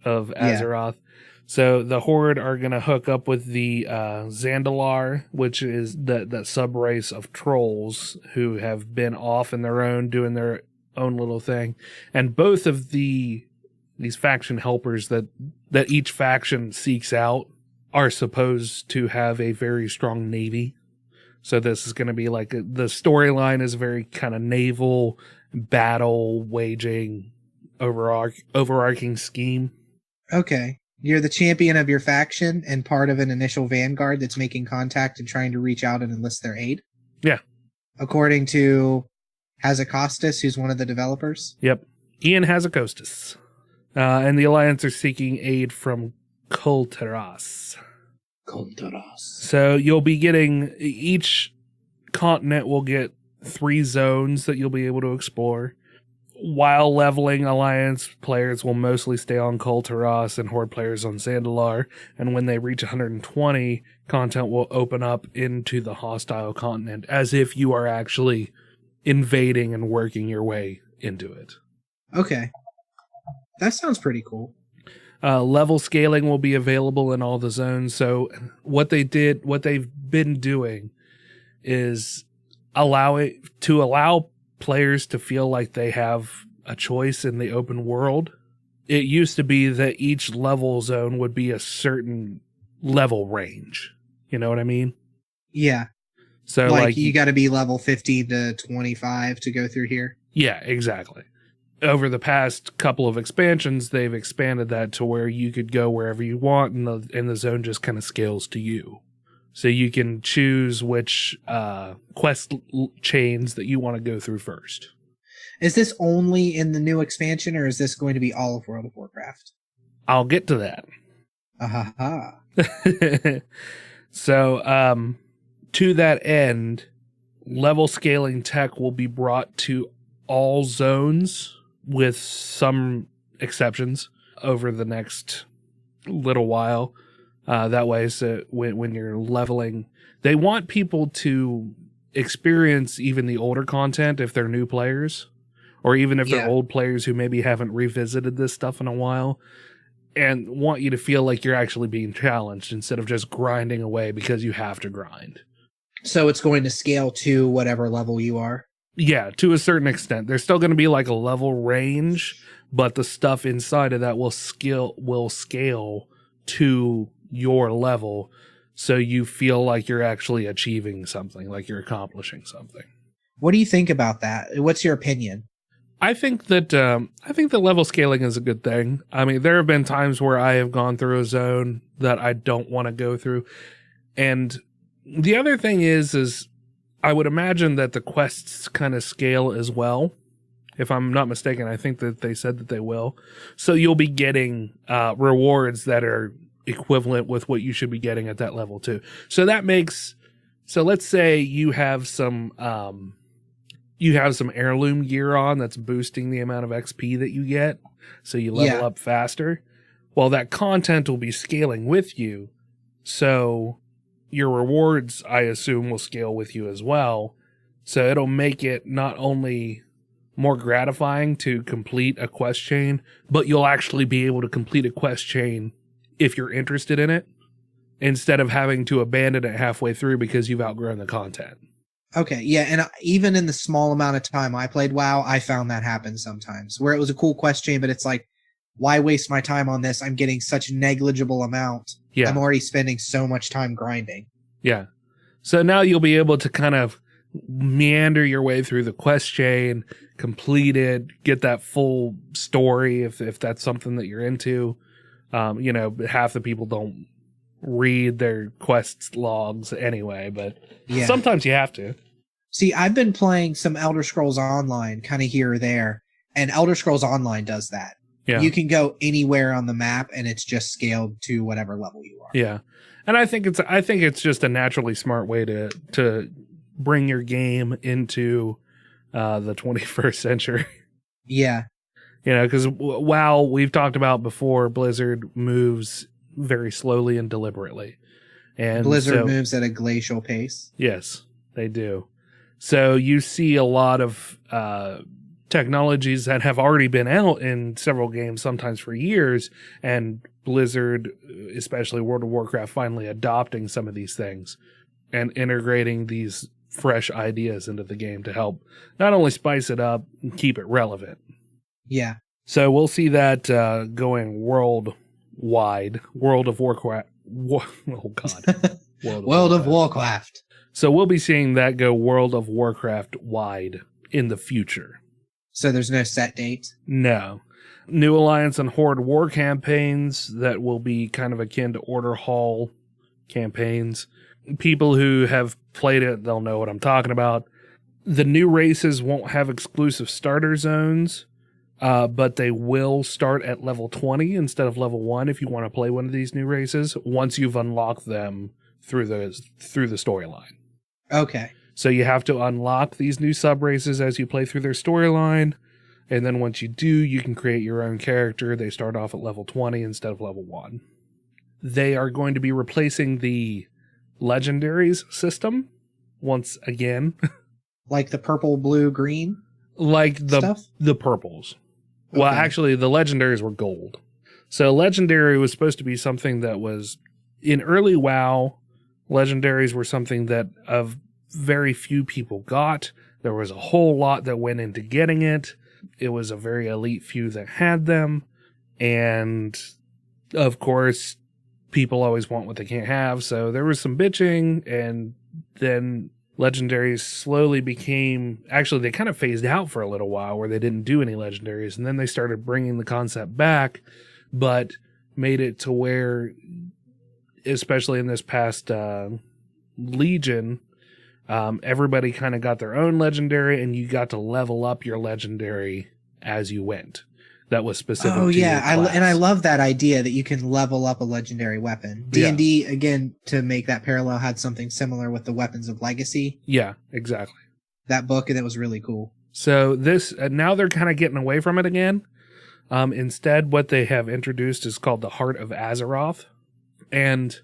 of Azeroth. Yeah. So the Horde are going to hook up with the Zandalar, which is that sub race of trolls who have been off in their own, doing their own little thing, and both of these faction helpers that each faction seeks out are supposed to have a very strong navy. So this is going to be like the storyline is very kind of naval battle waging overarching scheme. Okay. You're the champion of your faction and part of an initial vanguard that's making contact and trying to reach out and enlist their aid. Yeah. According to Hazakostas, who's one of the developers. Yep. Ian Hazakostas. And the Alliance are seeking aid from Kultaras. So you'll be getting, each continent will get 3 zones that you'll be able to explore. While leveling, Alliance players will mostly stay on Kultaras and Horde players on Zandalar. And when they reach 120, content will open up into the hostile continent as if you are actually invading and working your way into it. Okay. That sounds pretty cool. Level scaling will be available in all the zones. So what they've been doing is allow players to feel like they have a choice in the open world. It used to be that each level zone would be a certain level range. You know what I mean? Yeah. So like you got to be level 15 to 25 to go through here. Yeah, exactly. Over the past couple of expansions, they've expanded that to where you could go wherever you want, and the zone just kind of scales to you. So you can choose which quest chains that you want to go through first. Is this only in the new expansion, or is this going to be all of World of Warcraft? I'll get to that. So, to that end, level scaling tech will be brought to all zones, with some exceptions, over the next little while. That way, so when you're leveling, they want people to experience even the older content if they're new players, or even if they're old players who maybe haven't revisited this stuff in a while, and want you to feel like you're actually being challenged instead of just grinding away because you have to grind. So it's going to scale to whatever level you are? Yeah, to a certain extent. There's still going to be like a level range, but the stuff inside of that will scale to your level, so you feel like you're actually achieving something, like you're accomplishing something. What do you think about that? What's your opinion? I think that level scaling is a good thing. I mean, there have been times where I have gone through a zone that I don't want to go through, and the other thing is I would imagine that the quests kind of scale as well. If I'm not mistaken, I think that they said that they will. So you'll be getting rewards that are equivalent with what you should be getting at that level too. So let's say you have some heirloom gear on that's boosting the amount of XP that you get, so you level up faster. Well, that content will be scaling with you, so your rewards, I assume, will scale with you as well. So it'll make it not only more gratifying to complete a quest chain, but you'll actually be able to complete a quest chain if you're interested in it, instead of having to abandon it halfway through because you've outgrown the content. Okay, yeah, and even in the small amount of time I played WoW, I found that happen sometimes, where it was a cool quest chain, but it's like, why waste my time on this? I'm getting such negligible amount. Yeah. I'm already spending so much time grinding. Yeah. So now you'll be able to kind of meander your way through the quest chain, complete it, get that full story if that's something that you're into. Half the people don't read their quest logs anyway, but sometimes you have to. See, I've been playing some Elder Scrolls Online kind of here or there, And Elder Scrolls Online does that. Yeah. You can go anywhere on the map, and it's just scaled to whatever level you are. Yeah. And I think it's just a naturally smart way to bring your game into the 21st century. Yeah. You know, because WoW, we've talked about before, Blizzard moves very slowly and deliberately. And Blizzard moves at a glacial pace. Yes, they do. So you see a lot of technologies that have already been out in several games, sometimes for years, and Blizzard, especially World of Warcraft, finally adopting some of these things and integrating these fresh ideas into the game to help not only spice it up and keep it relevant. Yeah. So we'll see that going worldwide. World of Warcraft. Oh, God. World of Warcraft. So we'll be seeing that go World of Warcraft wide in the future. So there's no set date? No. New Alliance and Horde war campaigns that will be kind of akin to Order Hall campaigns. People who have played it, they'll know what I'm talking about. The new races won't have exclusive starter zones, but they will start at level 20 instead of level 1 if you want to play one of these new races, once you've unlocked them through the storyline. Okay. So you have to unlock these new sub-races as you play through their storyline, and then once you do, you can create your own character. They start off at level 20 instead of level 1. They are going to be replacing the legendaries system once again. Like the purple, blue, green? Like stuff? The purples. Okay. Well, actually, the legendaries were gold. So legendary was supposed to be something that was, in early WoW, legendaries were something that of very few people got. There was a whole lot that went into getting it. It was a very elite few that had them. And, of course, people always want what they can't have. So there was some bitching, and then legendaries slowly became... Actually, they kind of phased out for a little while where they didn't do any legendaries. And then they started bringing the concept back, but made it to where, especially in this past Legion... everybody kind of got their own legendary, and you got to level up your legendary as you went. That was specific to your class. And I love that idea that you can level up a legendary weapon. D&D, again, to make that parallel, had something similar with the Weapons of Legacy. Yeah, exactly. That book, and it was really cool. So this, now they're kind of getting away from it again. Instead, what they have introduced is called the Heart of Azeroth. And...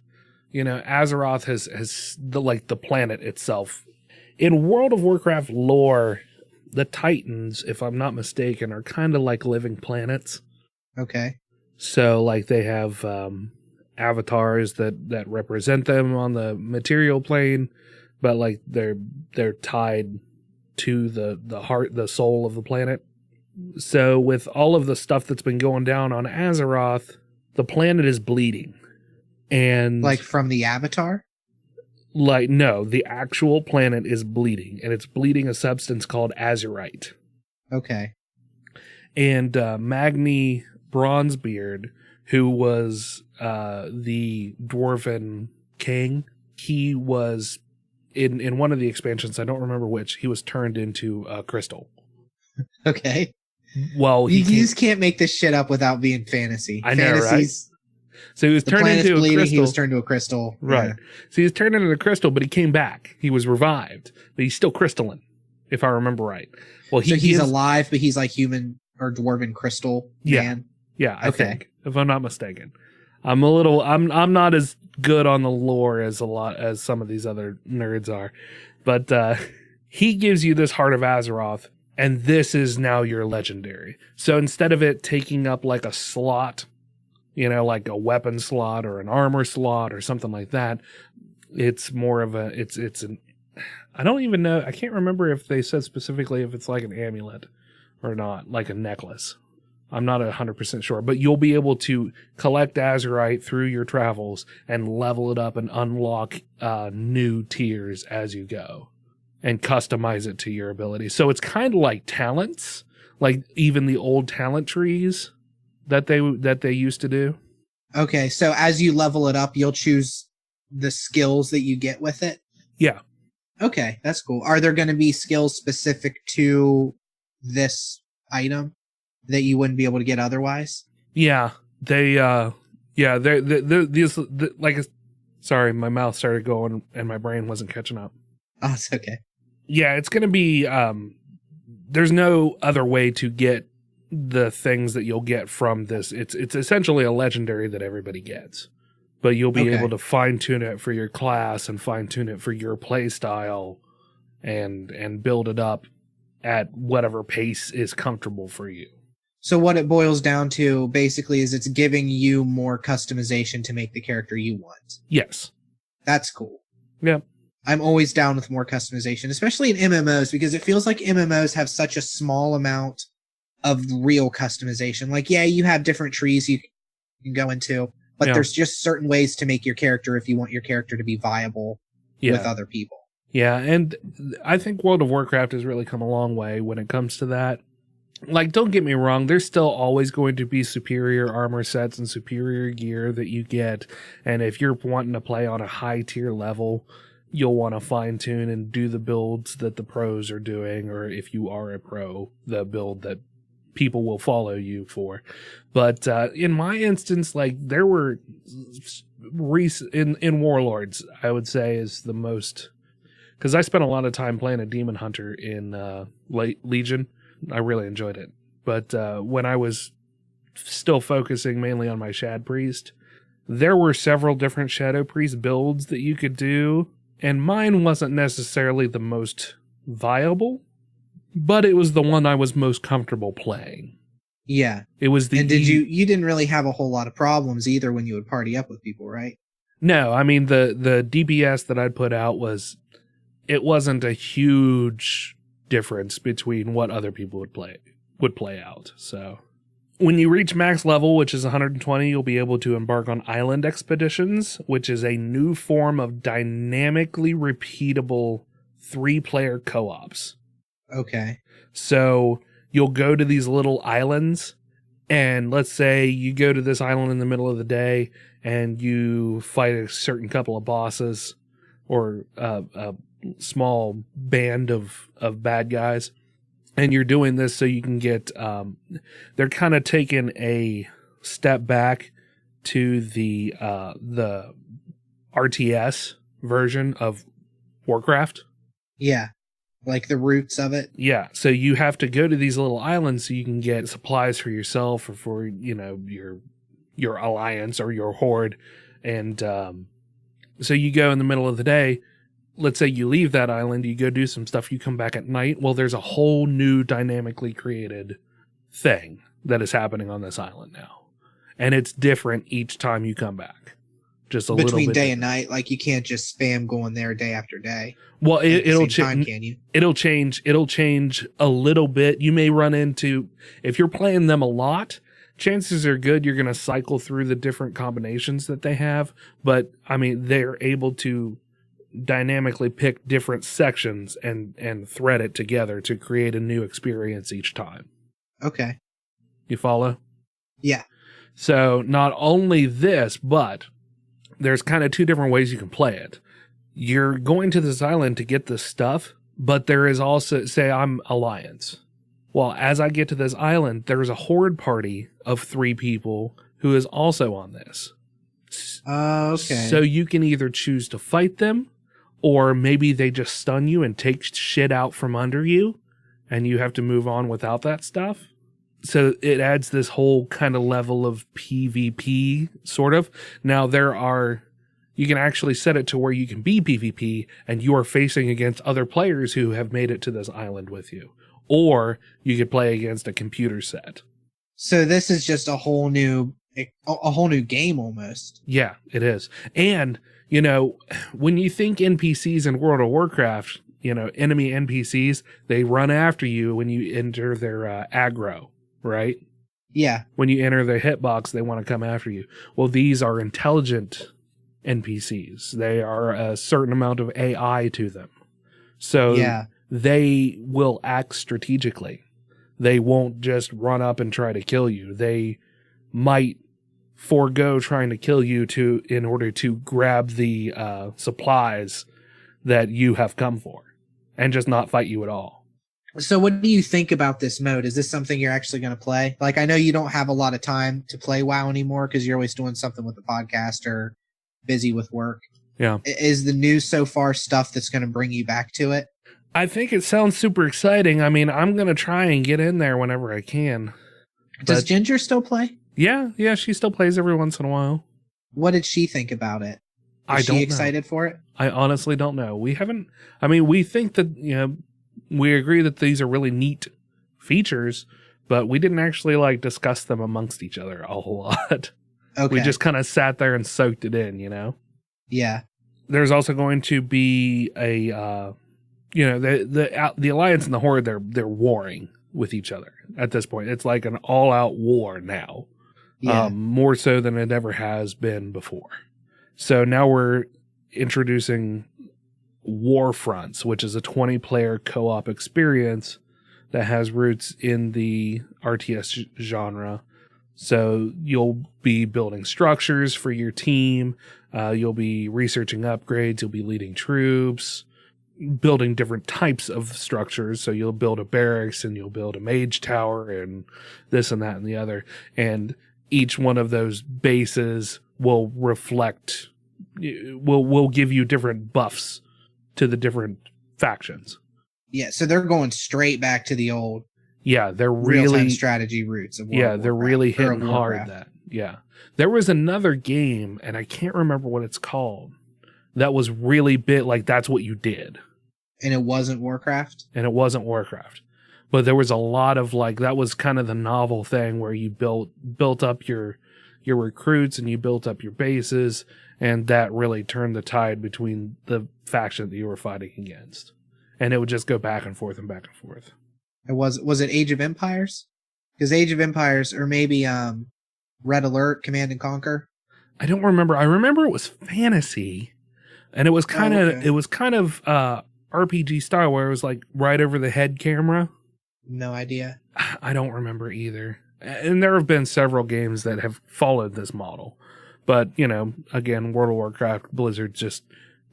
you know, Azeroth has the planet itself. In World of Warcraft lore, the Titans, if I'm not mistaken, are kind of like living planets. Okay. So, like, they have avatars that represent them on the material plane, but like they're tied to the heart, the soul of the planet. So, with all of the stuff that's been going down on Azeroth, the planet is bleeding. And like from the Avatar? Like, no, the actual planet is bleeding, and it's bleeding a substance called azurite. Okay. And Magni Bronzebeard, who was the dwarven king, he was in one of the expansions, I don't remember which, he was turned into a crystal. Okay. Well, you just can't make this shit up without being fantasy. I know, right? So he was turned into a crystal. He was turned to a crystal. Right. Yeah. So he was turned into a crystal, but he came back. He was revived, but he's still crystalline, if I remember right. Well, he's alive, but he's like human or dwarven crystal man. Yeah, I think, if I'm not mistaken. I'm not as good on the lore as some of these other nerds are, but he gives you this Heart of Azeroth, and this is now your legendary. So instead of it taking up like a slot, you know, like a weapon slot or an armor slot or something like that, it's more of I don't even know. I can't remember if they said specifically if it's like an amulet or not, like a necklace. I'm not 100% sure, but you'll be able to collect azurite through your travels and level it up and unlock new tiers as you go and customize it to your ability. So it's kind of like talents, like even the old talent trees that they used to do. Okay, so as you level it up, you'll choose the skills that you get with it? Yeah. Okay, that's cool. Are there going to be skills specific to this item that you wouldn't be able to get otherwise. Yeah, sorry, my mouth started going and my brain wasn't catching up. Oh, it's okay. Yeah, it's going to be, there's no other way to get the things that you'll get from this. It's essentially a legendary that everybody gets, but you'll be able to fine tune it for your class and fine tune it for your play style and build it up at whatever pace is comfortable for you. So what it boils down to basically is it's giving you more customization to make the character you want. Yes. That's cool. Yeah. I'm always down with more customization, especially in MMOs, because it feels like MMOs have such a small amount of real customization. Like, yeah, you have different trees you can go into, but there's just certain ways to make your character if you want your character to be viable with other people. Yeah, and I think World of Warcraft has really come a long way when it comes to that. Like, don't get me wrong, there's still always going to be superior armor sets and superior gear that you get, and if you're wanting to play on a high tier level, you'll want to fine tune and do the builds that the pros are doing, or if you are a pro, the build that people will follow you for. But in my instance, like, there were in Warlords, I would say is the most, because I spent a lot of time playing a demon hunter in Legion. I really enjoyed it. But when I was still focusing mainly on my Shad Priest, there were several different Shadow Priest builds that you could do, and mine wasn't necessarily the most viable, but it was the one I was most comfortable playing. Yeah. It was the... And you didn't really have a whole lot of problems either when you would party up with people, right? No, I mean, the DPS that I'd put out it wasn't a huge difference between what other people would play out. So when you reach max level, which is 120, you'll be able to embark on island expeditions, which is a new form of dynamically repeatable 3-player co-ops. Okay. So you'll go to these little islands, and let's say you go to this island in the middle of the day and you fight a certain couple of bosses or a small band of bad guys, and you're doing this so you can get they're kind of taking a step back to the RTS version of Warcraft. Yeah, like the roots of it. Yeah, so you have to go to these little islands so you can get supplies for yourself or for, you know, your alliance or your horde. And so you go in the middle of the day. Let's say you leave that island, you go do some stuff, you come back at night. Well, there's a whole new dynamically created thing that is happening on this island now. And it's different each time you come back. Just a little bit between day different. and night, like you can't just spam going there day after day. Well, it'll change. Can you? It'll change a little bit. You may run into, if you're playing them a lot, chances are good you're going to cycle through the different combinations that they have. But I mean, they're able to dynamically pick different sections and thread it together to create a new experience each time. Okay. You follow? Yeah. So not only this, but there's kind of 2 different ways you can play it. You're going to this island to get this stuff, but there is also, say I'm Alliance. Well, as I get to this island, there's a horde party of 3 people who is also on this. Okay. So you can either choose to fight them, or maybe they just stun you and take shit out from under you, and you have to move on without that stuff. So it adds this whole kind of level of PvP, sort of. Now, you can actually set it to where you can be PvP, and you are facing against other players who have made it to this island with you. Or you could play against a computer set. So this is just a whole new game almost. Yeah, it is. And, you know, when you think NPCs in World of Warcraft, you know, enemy NPCs, they run after you when you enter their aggro, right? Yeah. When you enter their hitbox, they want to come after you. Well, these are intelligent NPCs. They are a certain amount of AI to them. So they will act strategically. They won't just run up and try to kill you. They might forego trying to kill you in order to grab the supplies that you have come for, and just not fight you at all. So what do you think about this mode? Is this something you're actually going to play? Like, I know you don't have a lot of time to play WoW anymore because you're always doing something with the podcast or busy with work. Yeah. Is the news so far stuff that's going to bring you back to it? I think it sounds super exciting. I mean, I'm going to try and get in there whenever I can. Does Ginger still play? Yeah, she still plays every once in a while. What did she think about it? Is she excited for it? I honestly don't know. We think that, we agree that these are really neat features, but we didn't actually like discuss them amongst each other a whole lot. Okay. We just kind of sat there and soaked it in, Yeah. There's also going to be a, the Alliance and the Horde, they're warring with each other at this point. It's like an all-out war now. Yeah. More so than it ever has been before. So now we're introducing Warfronts, which is a 20-player co-op experience that has roots in the RTS genre. So you'll be building structures for your team. You'll be researching upgrades. You'll be leading troops, building different types of structures. So you'll build a barracks and you'll build a mage tower and this and that and the other. And each one of those bases will reflect, will give you different buffs to the different factions. Yeah, so they're going straight back to the old. Yeah, they're really real-time strategy roots of Warcraft. They're really hitting hard that. Yeah. There was another game, and I can't remember what it's called, that was really big, like that's what you did. And it wasn't Warcraft? But there was a lot of that was kind of the novel thing where you built up your recruits and you built up your bases, and that really turned the tide between the faction that you were fighting against. And it would just go back and forth and back and forth. Was it Age of Empires? Because Age of Empires, or maybe Red Alert, Command and Conquer. I don't remember. I remember it was fantasy, and it was kind of RPG style where it was like right over the head camera. No idea. I don't remember either. And there have been several games that have followed this model. But, again, World of Warcraft, Blizzard just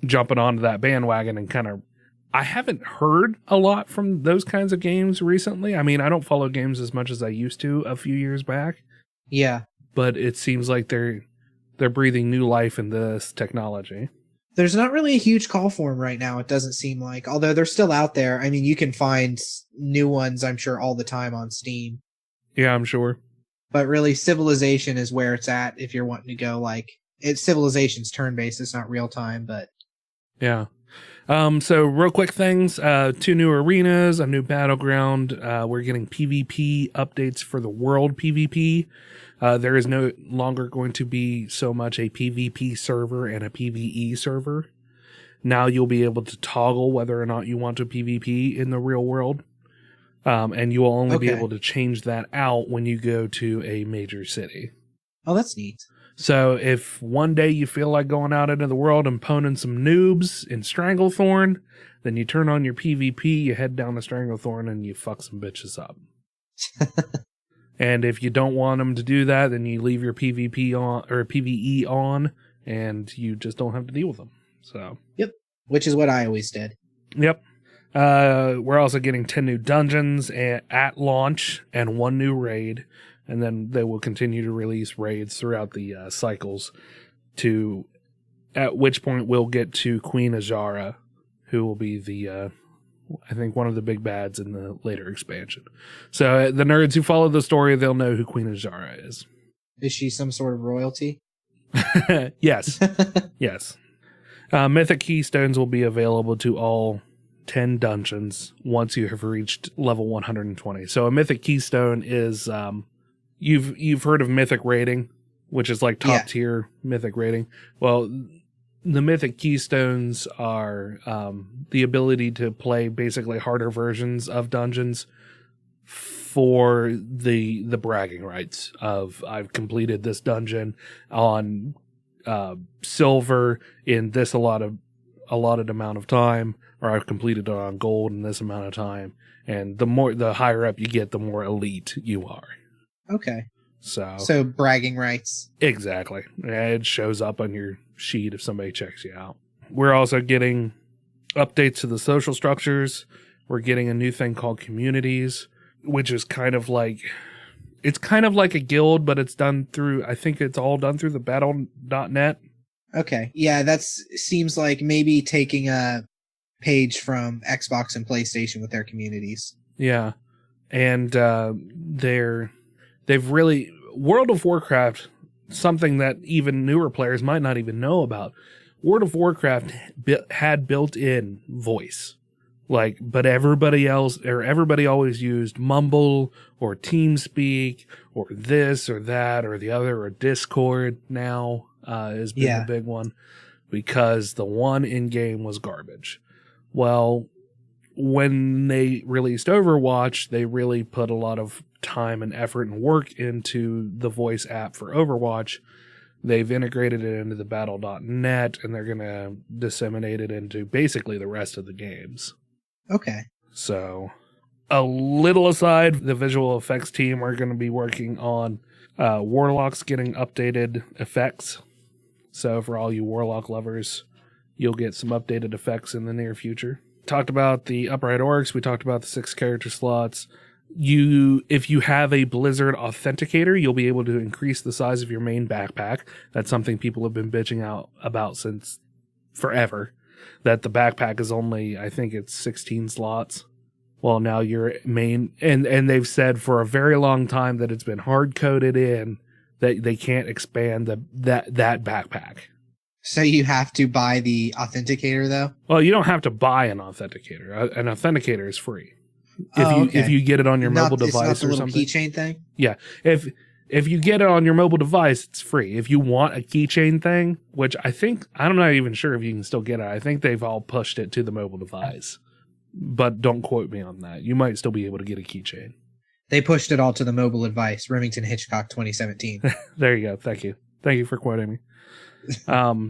jumping onto that bandwagon and kind of... I haven't heard a lot from those kinds of games recently. I mean, I don't follow games as much as I used to a few years back. Yeah. But it seems like they're breathing new life in this technology. There's not really a huge call for them right now, it doesn't seem like. Although they're still out there. I mean, you can find new ones, I'm sure, all the time on Steam. Yeah, I'm sure. But really, Civilization is where it's at if you're wanting to go, Civilization's turn-based, it's not real-time, but... Yeah. So real quick things, 2 new arenas, a new battleground. We're getting PvP updates for the world PvP. There is no longer going to be so much a PvP server and a PvE server. Now you'll be able to toggle whether or not you want to PvP in the real world. And you will only be able to change that out when you go to a major city. Oh, that's neat. So if one day you feel like going out into the world and poning some noobs in Stranglethorn, then you turn on your PvP, you head down to Stranglethorn, and you fuck some bitches up. And if you don't want them to do that, then you leave your PvP on or PvE on, and you just don't have to deal with them. So. Yep. Which is what I always did. Yep. We're also getting 10 new dungeons at launch and 1 new raid. And then they will continue to release raids throughout the cycles at which point we'll get to Queen Azara, who will be I think one of the big bads in the later expansion. So the nerds who follow the story, they'll know who Queen Azara is. Is she some sort of royalty? Yes. Yes. Mythic Keystones will be available to all 10 dungeons once you have reached level 120. So a Mythic Keystone is... You've heard of Mythic rating, which is like top tier Mythic rating. Well, the Mythic Keystones are the ability to play basically harder versions of dungeons for the bragging rights of I've completed this dungeon on silver in this allotted amount of time, or I've completed it on gold in this amount of time. And the higher up you get, the more elite you are. Okay. So bragging rights. Exactly. It shows up on your sheet if somebody checks you out. We're also getting updates to the social structures. We're getting a new thing called communities, which is kind of like a guild, but it's done through, I think it's all done through the battle.net. Okay. Yeah, that seems like maybe taking a page from Xbox and PlayStation with their communities. Yeah. And they've really, World of Warcraft, something that even newer players might not even know about. World of Warcraft had built-in voice. But everybody always used Mumble or TeamSpeak or this or that or the other, or Discord now has been the big one, because the one in-game was garbage. Well, when they released Overwatch, they really put a lot of time and effort and work into the voice app for Overwatch. They've integrated it into the battle.net, and they're going to disseminate it into basically the rest of the games. Okay. So, a little aside, the visual effects team are going to be working on Warlocks getting updated effects. So, for all you Warlock lovers, you'll get some updated effects in the near future. Talked about the Upright Orcs. We talked about the 6 character slots. If you have a Blizzard Authenticator, you'll be able to increase the size of your main backpack. That's something people have been bitching out about since forever. That the backpack is only, I think it's 16 slots. Well, now your main, and they've said for a very long time that it's been hard coded in that they can't expand that backpack. So you have to buy the authenticator, though? Well, you don't have to buy an authenticator. An authenticator is free. If you get it on your mobile device or something. Keychain thing? Yeah. If you get it on your mobile device, it's free. If you want a keychain thing, which I'm not even sure if you can still get it. I think they've all pushed it to the mobile device. But don't quote me on that. You might still be able to get a keychain. They pushed it all to the mobile device. Remington Hitchcock 2017. There you go. Thank you. Thank you for quoting me.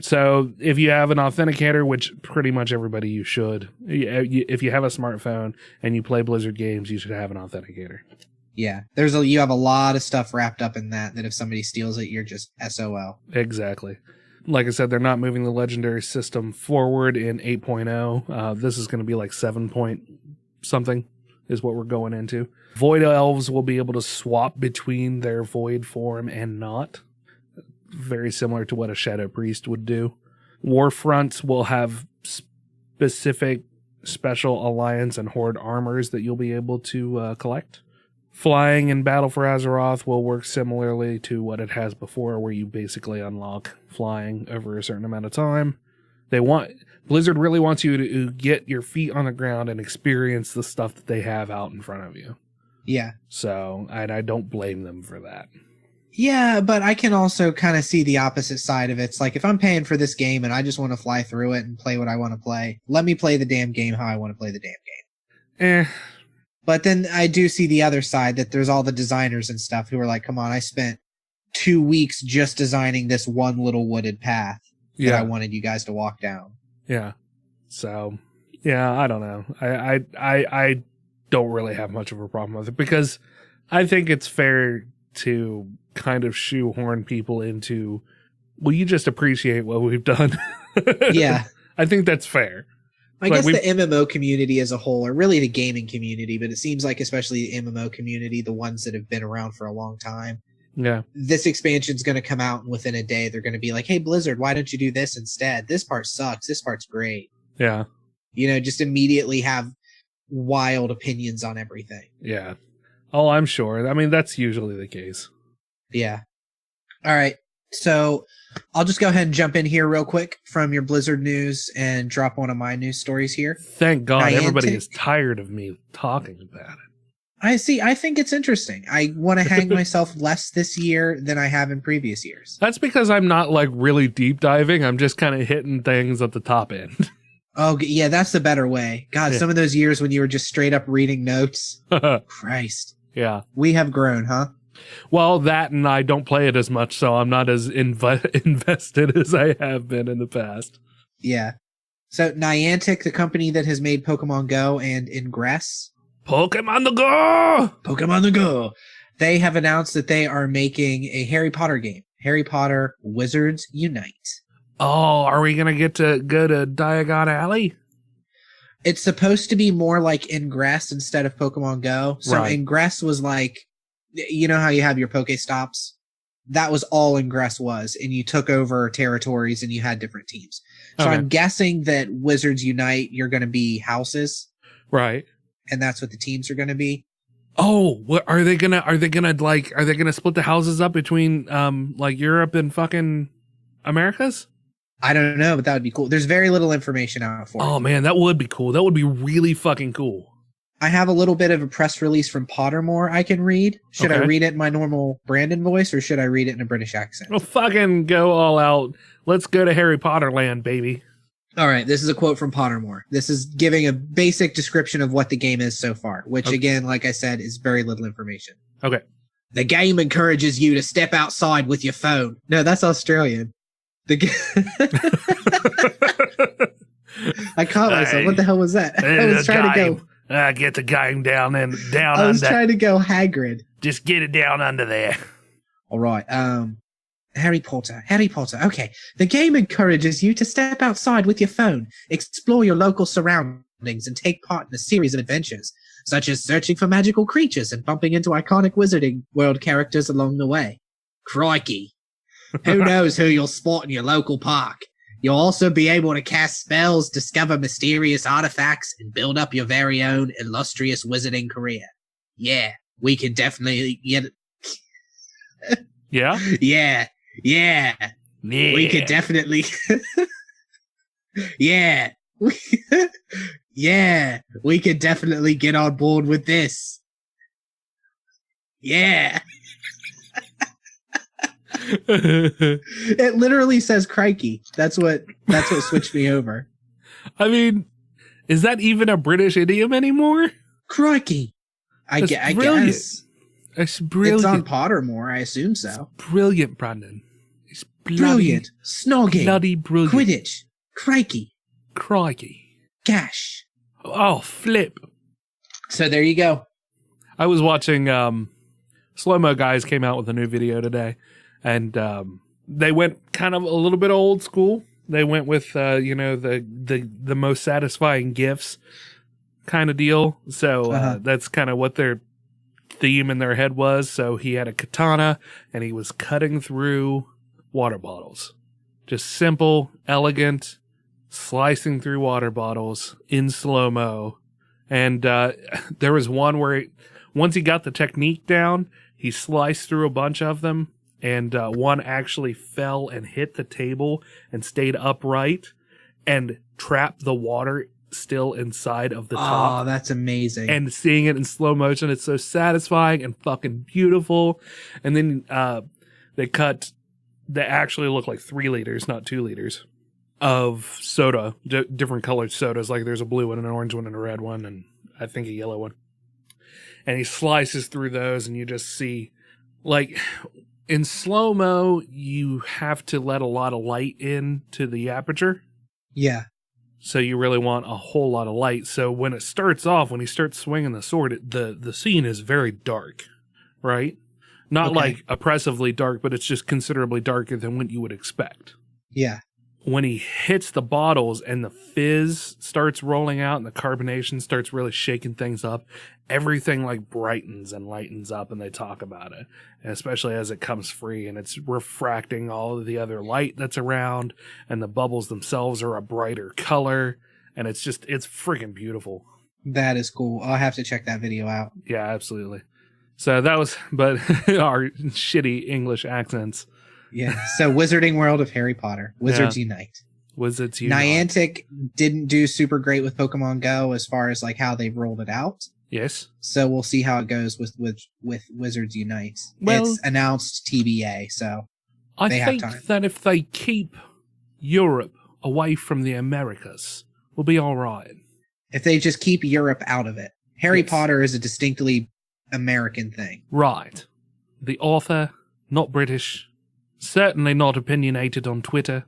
So if you have an authenticator, which pretty much everybody you should, if you have a smartphone and you play Blizzard games, you should have an authenticator. Yeah, you have a lot of stuff wrapped up in that if somebody steals it, you're just SOL. Exactly. Like I said, they're not moving the legendary system forward in 8.0. This is going to be like 7 point something is what we're going into. Void Elves will be able to swap between their Void form and not. Very similar to what a Shadow Priest would do. Warfronts will have specific special Alliance and Horde armors that you'll be able to collect. Flying in Battle for Azeroth will work similarly to what it has before, where you basically unlock flying over a certain amount of time. Blizzard really wants you to get your feet on the ground and experience the stuff that they have out in front of you. Yeah. So, and I don't blame them for that. Yeah, but I can also kind of see the opposite side of it. It's like, if I'm paying for this game and I just want to fly through it and play what I want to play, let me play the damn game how I want to play the damn game. But then I do see the other side, that there's all the designers and stuff who are like, come on, I spent 2 weeks just designing this one little wooded path that I wanted you guys to walk down. Yeah. So, yeah, I don't know. I don't really have much of a problem with it, because I think it's fair to kind of shoehorn people into, well, you just appreciate what we've done. Yeah. I think that's fair. I guess the MMO community as a whole, or really the gaming community, but it seems like especially the MMO community, the ones that have been around for a long time. Yeah. This expansion's going to come out, and within a day, they're going to be like, hey, Blizzard, why don't you do this instead? This part sucks. This part's great. Yeah. Just immediately have wild opinions on everything. Yeah. Oh, I'm sure. I mean, that's usually the case. Yeah. All right. So I'll just go ahead and jump in here real quick from your Blizzard news and drop one of my news stories here. Thank God everybody is tired of me talking about it. I see. I think it's interesting. I want to hang myself less this year than I have in previous years. That's because I'm not like really deep diving. I'm just kind of hitting things at the top end. Oh, yeah, that's the better way. God, some of those years when you were just straight up reading notes. Christ. Yeah. We have grown, huh? Well, that, and I don't play it as much, so I'm not as invested as I have been in the past. Yeah. So Niantic, the company that has made Pokemon Go and Ingress. Pokemon the Go! Pokemon the Go! They have announced that they are making a Harry Potter game. Harry Potter Wizards Unite. Oh, are we going to get to go to Diagon Alley? It's supposed to be more like Ingress instead of Pokemon Go. So Right. Ingress was like, you know how you have your Pokestops? That was all Ingress was, and you took over territories and you had different teams. So Okay. I'm guessing that Wizards Unite, you're going to be houses, Right. and that's what the teams are going to be. Oh, what are they gonna split the houses up between like Europe and fucking Americas? I don't know, but that would be cool. There's very little information out for it. Oh man, that would be cool. That would be really fucking cool. I have a little bit of a press release from Pottermore I can read. Should I Okay. read it in my normal Brandon voice, or should I read it in a British accent? Well, fucking go all out. Let's go to Harry Potter land, baby. All right, this is a quote from Pottermore. This is giving a basic description of what the game is so far, which Okay. again, like I said, is very little information. Okay. The game encourages you to step outside with your phone. No, that's Australian. I caught myself. What the hell was that? I was trying to go. Get the game down and down I was under. trying to go Hagrid. Just get it down under there. All right. Harry Potter. Okay. The game encourages you to step outside with your phone, explore your local surroundings, and take part in a series of adventures, such as searching for magical creatures and bumping into iconic Wizarding World characters along the way. Crikey. Who knows who you'll spot in your local park? You'll also be able to cast spells, discover mysterious artifacts, and build up your very own illustrious wizarding career. Yeah, we can definitely get... Yeah? Yeah. We could definitely... yeah. Yeah. We could definitely get on board with this. Yeah. It literally says crikey. That's what switched me over. I mean, is that even a British idiom anymore? Crikey. I brilliant. guess. It's brilliant. It's on Pottermore, I assume so. Brilliant, Brandon. It's Brilliant. Snoggy. bloody brilliant. Quidditch. Crikey. Crikey. Gash. Oh, flip. So there you go. I was watching SlowMo Guys came out with a new video today, and they went kind of a little bit old school. They went with the most satisfying gifts kind of deal. So that's kind of what their theme in their head was. So he had a katana and he was cutting through water bottles. Just simple, elegant, slicing through water bottles in slow-mo. And there was one where once he got the technique down, he sliced through a bunch of them, and one actually fell and hit the table and stayed upright and trapped the water still inside of the top. Oh, that's amazing. And seeing it in slow motion, it's so satisfying and fucking beautiful. And then they actually look like 3 liters, not 2 liters, of soda, different colored sodas. Like there's a blue one and an orange one and a red one, and I think a yellow one. And he slices through those, and you just see, like, in slow-mo, you have to let a lot of light in to the aperture. Yeah. So you really want a whole lot of light. So when it starts off, when he starts swinging the sword, the scene is very dark, right? Not like oppressively dark, but it's just considerably darker than what you would expect. Yeah. When he hits the bottles and the fizz starts rolling out and the carbonation starts really shaking things up, everything like brightens and lightens up, and they talk about it. And especially as it comes free and it's refracting all of the other light that's around, and the bubbles themselves are a brighter color, and it's freaking beautiful. That is cool. I'll have to check that video out. Yeah, absolutely. So that was, but our shitty English accents. Yeah. So Wizarding World of Harry Potter. Wizards Unite. Wizards Unite. Niantic didn't do super great with Pokemon Go as far as like how they've rolled it out. Yes. So we'll see how it goes with Wizards Unite. Well, it's announced TBA, so I they think have time. that if they keep Europe away from the Americas, we'll be all right. If they just keep Europe out of it. Harry Yes. Potter is a distinctly American thing. Right. The author, not British, certainly not opinionated on Twitter.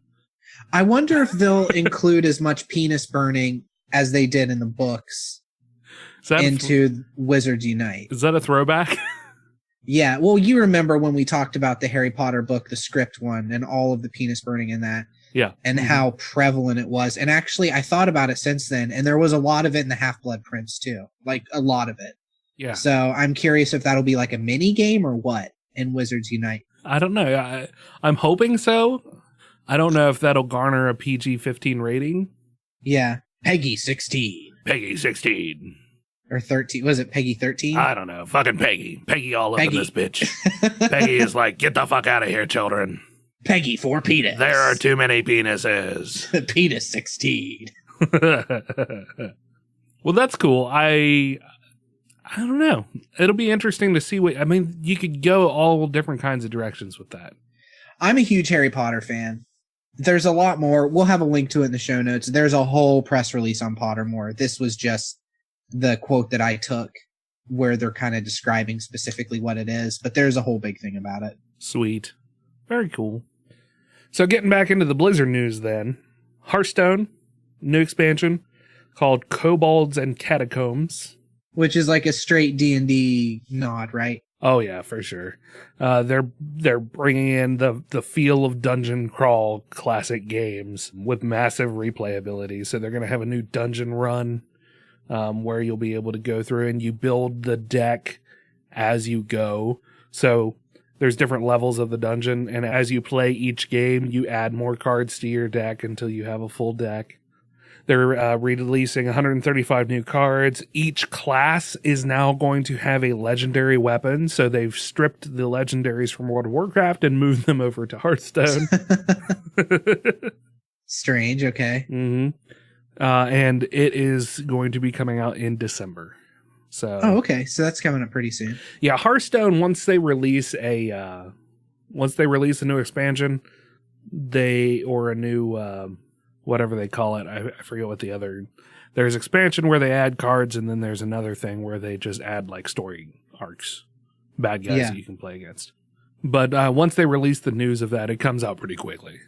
I wonder if they'll include as much penis burning as they did in the books Is that into Wizards Unite. is that a throwback? Yeah, well, you remember when we talked about the Harry Potter book, the script one, and all of the penis burning in that. Yeah. And how prevalent it was. And actually, I thought about it since then, and there was a lot of it in the Half-Blood Prince too. Like, a lot of it. Yeah. So I'm curious if that'll be like a mini game or what in Wizards Unite. I don't know. I'm hoping so. I don't know if that'll garner a PG-15 rating. Yeah. Peggy 16. Peggy 16. Or 13. Was it Peggy 13? I don't know. Fucking Peggy. Peggy all up in Peggy. this bitch. Peggy is like, get the fuck out of here, children. Peggy 4 penis. There are too many penises. Penis 16. Well, that's cool. I don't know. It'll be interesting to see what... I mean, you could go all different kinds of directions with that. I'm a huge Harry Potter fan. There's a lot more. We'll have a link to it in the show notes. There's a whole press release on Pottermore. This was just the quote that I took where they're kind of describing specifically what it is. But there's a whole big thing about it. Sweet. Very cool. So getting back into the Blizzard news then. Hearthstone, new expansion called Kobolds and Catacombs. Which is like a straight D&D nod, right? Oh yeah, for sure. They're bringing in the feel of dungeon crawl classic games with massive replayability. So they're going to have a new dungeon run where you'll be able to go through and you build the deck as you go. So there's different levels of the dungeon, and as you play each game, you add more cards to your deck until you have a full deck. They're releasing 135 new cards. Each class is now going to have a legendary weapon. So they've stripped the legendaries from World of Warcraft and moved them over to Hearthstone. Strange. Okay. Mm-hmm. And it is going to be coming out in December. So. Oh, okay. So that's coming up pretty soon. Yeah, Hearthstone. Once they release a new expansion, or a new. Whatever they call it. I forget what there's expansion where they add cards, and then there's another thing where they just add like story arcs, bad guys that you can play against. But once they release the news of that, it comes out pretty quickly.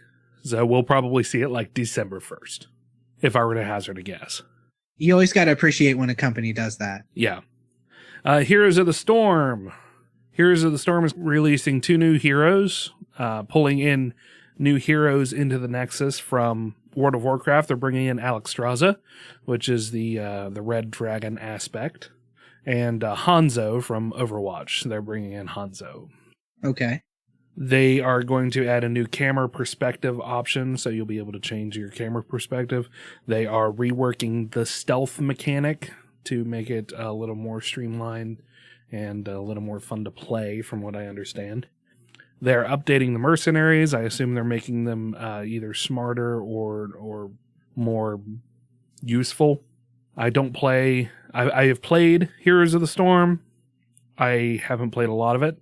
So we'll probably see it like December 1st, if I were to hazard a guess. You always got to appreciate when a company does that. Yeah. Heroes of the Storm. Heroes of the Storm is releasing 2 new heroes, pulling in new heroes into the Nexus from World of Warcraft. They're bringing in Alexstrasza, which is the red dragon aspect, and Hanzo from Overwatch. They're bringing in Hanzo. Okay. They are going to add a new camera perspective option, so you'll be able to change your camera perspective. They are reworking the stealth mechanic to make it a little more streamlined and a little more fun to play, from what I understand. They're updating the mercenaries. I assume they're making them either smarter or more useful. I don't play... I have played Heroes of the Storm. I haven't played a lot of it.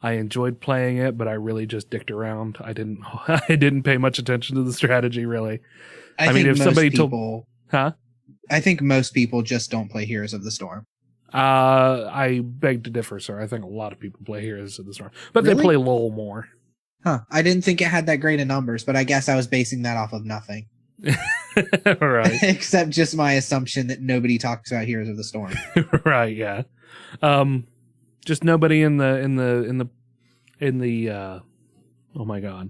I enjoyed playing it, but I really just dicked around. I didn't pay much attention to the strategy, really. I mean, if somebody told... Huh? I think most people just don't play Heroes of the Storm. I beg to differ, sir. I think a lot of people play Heroes of the Storm, but Really? they play LoL more. Huh. I didn't think it had that great of numbers, but I guess I was basing that off of nothing. Right. Except just my assumption that nobody talks about Heroes of the Storm. Right, yeah. Just nobody in the oh my god.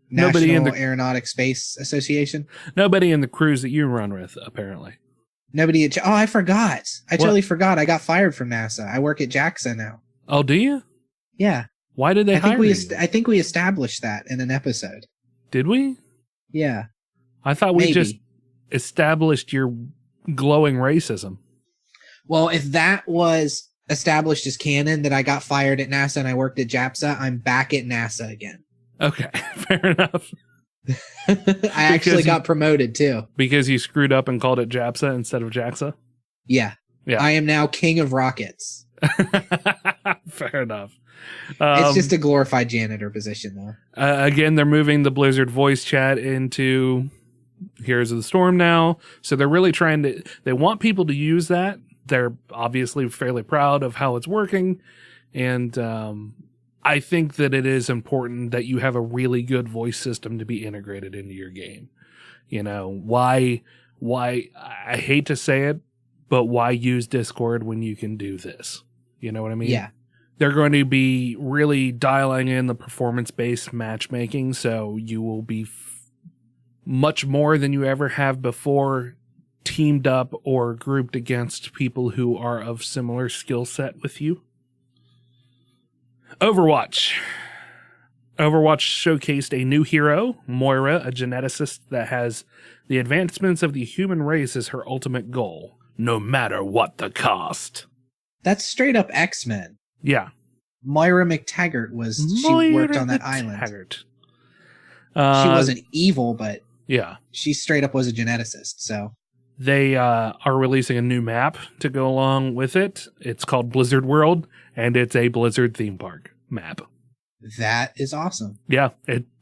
National Aeronautic Space Association? Nobody in the crews that you run with, apparently. Nobody at... I forgot. I totally forgot. I got fired from NASA. I work at JAXA now. Oh, do you? Yeah. Why did they hire you? I think we established that in an episode. Did we? Yeah. I thought we just established your glowing racism. Well, if that was established as canon that I got fired at NASA and I worked at JAXA, I'm back at NASA again. Okay, fair enough. I actually got promoted too. Because you screwed up and called it JAPSA instead of JAXA? Yeah. I am now king of rockets. Fair enough. It's just a glorified janitor position though. Again, they're moving the Blizzard voice chat into Heroes of the Storm now. So they're really they want people to use that. They're obviously fairly proud of how it's working. And I think that it is important that you have a really good voice system to be integrated into your game. You know, why I hate to say it, but why use Discord when you can do this? You know what I mean? Yeah. They're going to be really dialing in the performance-based matchmaking, so you will be much more than you ever have before, teamed up or grouped against people who are of similar skill set with you. Overwatch. Overwatch showcased a new hero, Moira, a geneticist that has the advancements of the human race as her ultimate goal, no matter what the cost. That's straight up X-Men. Yeah. Moira McTaggart she worked on that island. She wasn't evil, but yeah, she straight up was a geneticist, so. They are releasing a new map to go along with it. It's called Blizzard World, and it's a Blizzard theme park map. That is awesome. Yeah,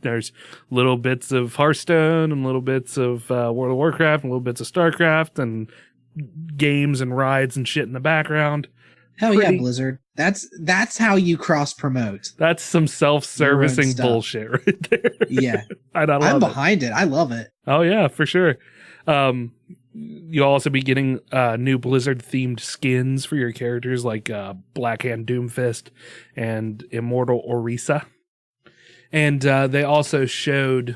there's little bits of Hearthstone and little bits of World of Warcraft and little bits of Starcraft and games and rides and shit in the background. Hell yeah, Blizzard. That's how you cross promote. That's some self-servicing bullshit right there. Yeah. I'm behind it. I love it. Oh yeah, for sure. You'll also be getting new Blizzard-themed skins for your characters, like Blackhand Doomfist and Immortal Orisa. And they also showed...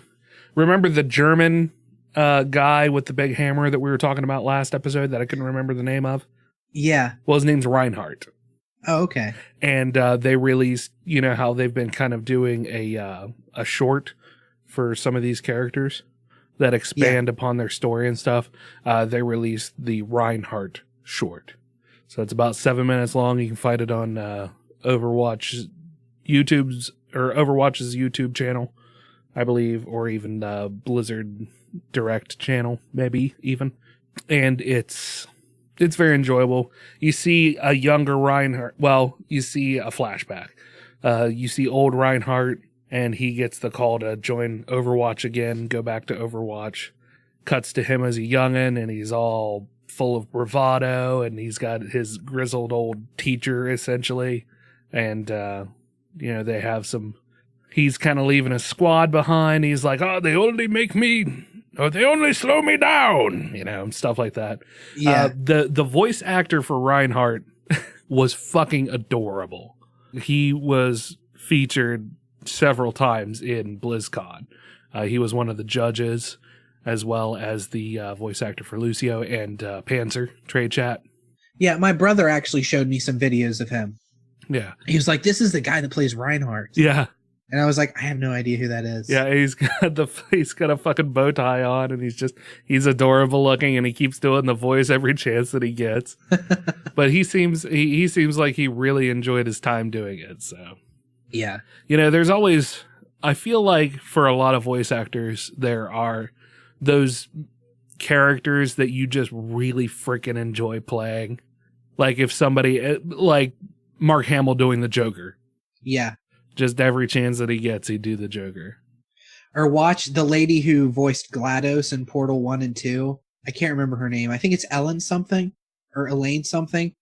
Remember the German guy with the big hammer that we were talking about last episode that I couldn't remember the name of? Yeah. Well, his name's Reinhardt. Oh, okay. And they released... You know how they've been kind of doing a short for some of these characters that expand upon their story and stuff. They released the Reinhardt short. So it's about 7 minutes long. You can find it on Overwatch's YouTube channel, I believe, or even Blizzard Direct channel, maybe even. And it's very enjoyable. You see a younger Reinhardt. Well, you see a flashback. You see old Reinhardt, and he gets the call to join Overwatch again, go back to Overwatch. Cuts to him as a youngin', and he's all full of bravado, and he's got his grizzled old teacher, essentially. And, they have some... He's kind of leaving a squad behind. He's like, they only they only slow me down, stuff like that. Yeah. The voice actor for Reinhardt was fucking adorable. He was featured several times in BlizzCon't. He was one of the judges, as well as the voice actor for Lucio and Panzer, Trade Chat. Yeah, my brother actually showed me some videos of him. Yeah. He was like, this is the guy that plays Reinhardt. Yeah. And I was like, I have no idea who that is. Yeah, he's got a fucking bow tie on, and he's adorable looking, and he keeps doing the voice every chance that he gets. But he seems like he really enjoyed his time doing it, so. Yeah. There's always, I feel like for a lot of voice actors, there are those characters that you just really freaking enjoy playing. Like if somebody, like Mark Hamill doing the Joker. Yeah. Just every chance that he gets, he'd do the Joker. Or watch the lady who voiced GLaDOS in Portal 1 and 2. I can't remember her name. I think it's Ellen something or Elaine something.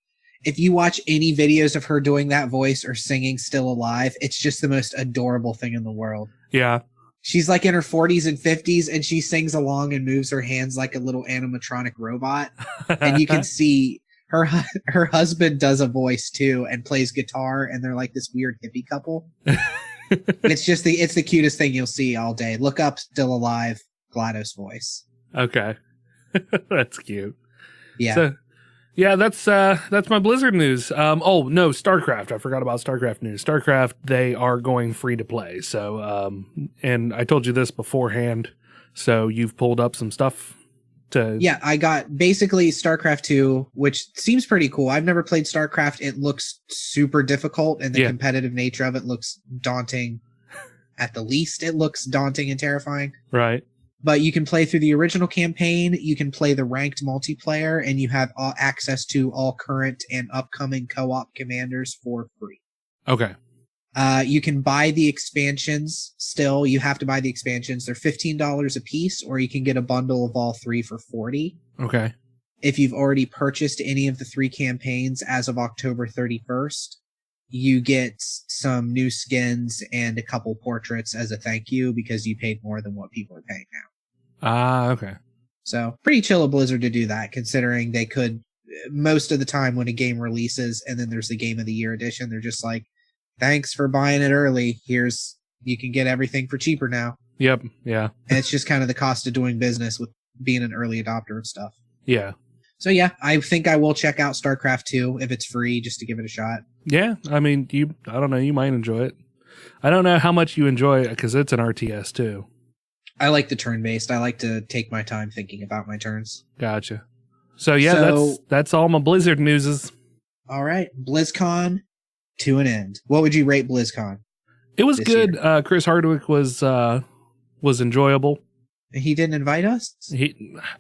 If you watch any videos of her doing that voice or singing Still Alive, it's just the most adorable thing in the world. Yeah. She's like in her 40s and 50s, and she sings along and moves her hands like a little animatronic robot. And you can see her husband does a voice too and plays guitar, and they're like this weird hippie couple. It's the cutest thing you'll see all day. Look up Still Alive GLaDOS voice. Okay. That's cute. Yeah. So, yeah, that's my Blizzard news. StarCraft. I forgot about StarCraft news. StarCraft, they are going free to play. So, and I told you this beforehand. So you've pulled up some stuff to... Yeah, I got basically StarCraft 2, which seems pretty cool. I've never played StarCraft. It looks super difficult, and the competitive nature of it looks daunting. At the least, it looks daunting and terrifying. Right. But you can play through the original campaign, you can play the ranked multiplayer, and you have access to all current and upcoming co-op commanders for free. Okay. You can buy the expansions still. You have to buy the expansions. They're $15 a piece, or you can get a bundle of all three for $40. Okay. If you've already purchased any of the three campaigns as of October 31st, you get some new skins and a couple portraits as a thank you because you paid more than what people are paying now. Okay. So pretty chill of Blizzard to do that, considering they could most of the time when a game releases and then there's the Game of the Year edition, they're just like, thanks for buying it early. You can get everything for cheaper now. Yep. Yeah. And it's just kind of the cost of doing business with being an early adopter and stuff. Yeah. So yeah, I think I will check out StarCraft 2 if it's free, just to give it a shot. Yeah. I mean, I don't know, you might enjoy it. I don't know how much you enjoy it because it's an RTS too. I like the turn-based. I like to take my time thinking about my turns. Gotcha. So yeah, that's all my Blizzard news is. All right. BlizzCon to an end. What would you rate BlizzCon? It was good. Chris Hardwick was enjoyable. He didn't invite us?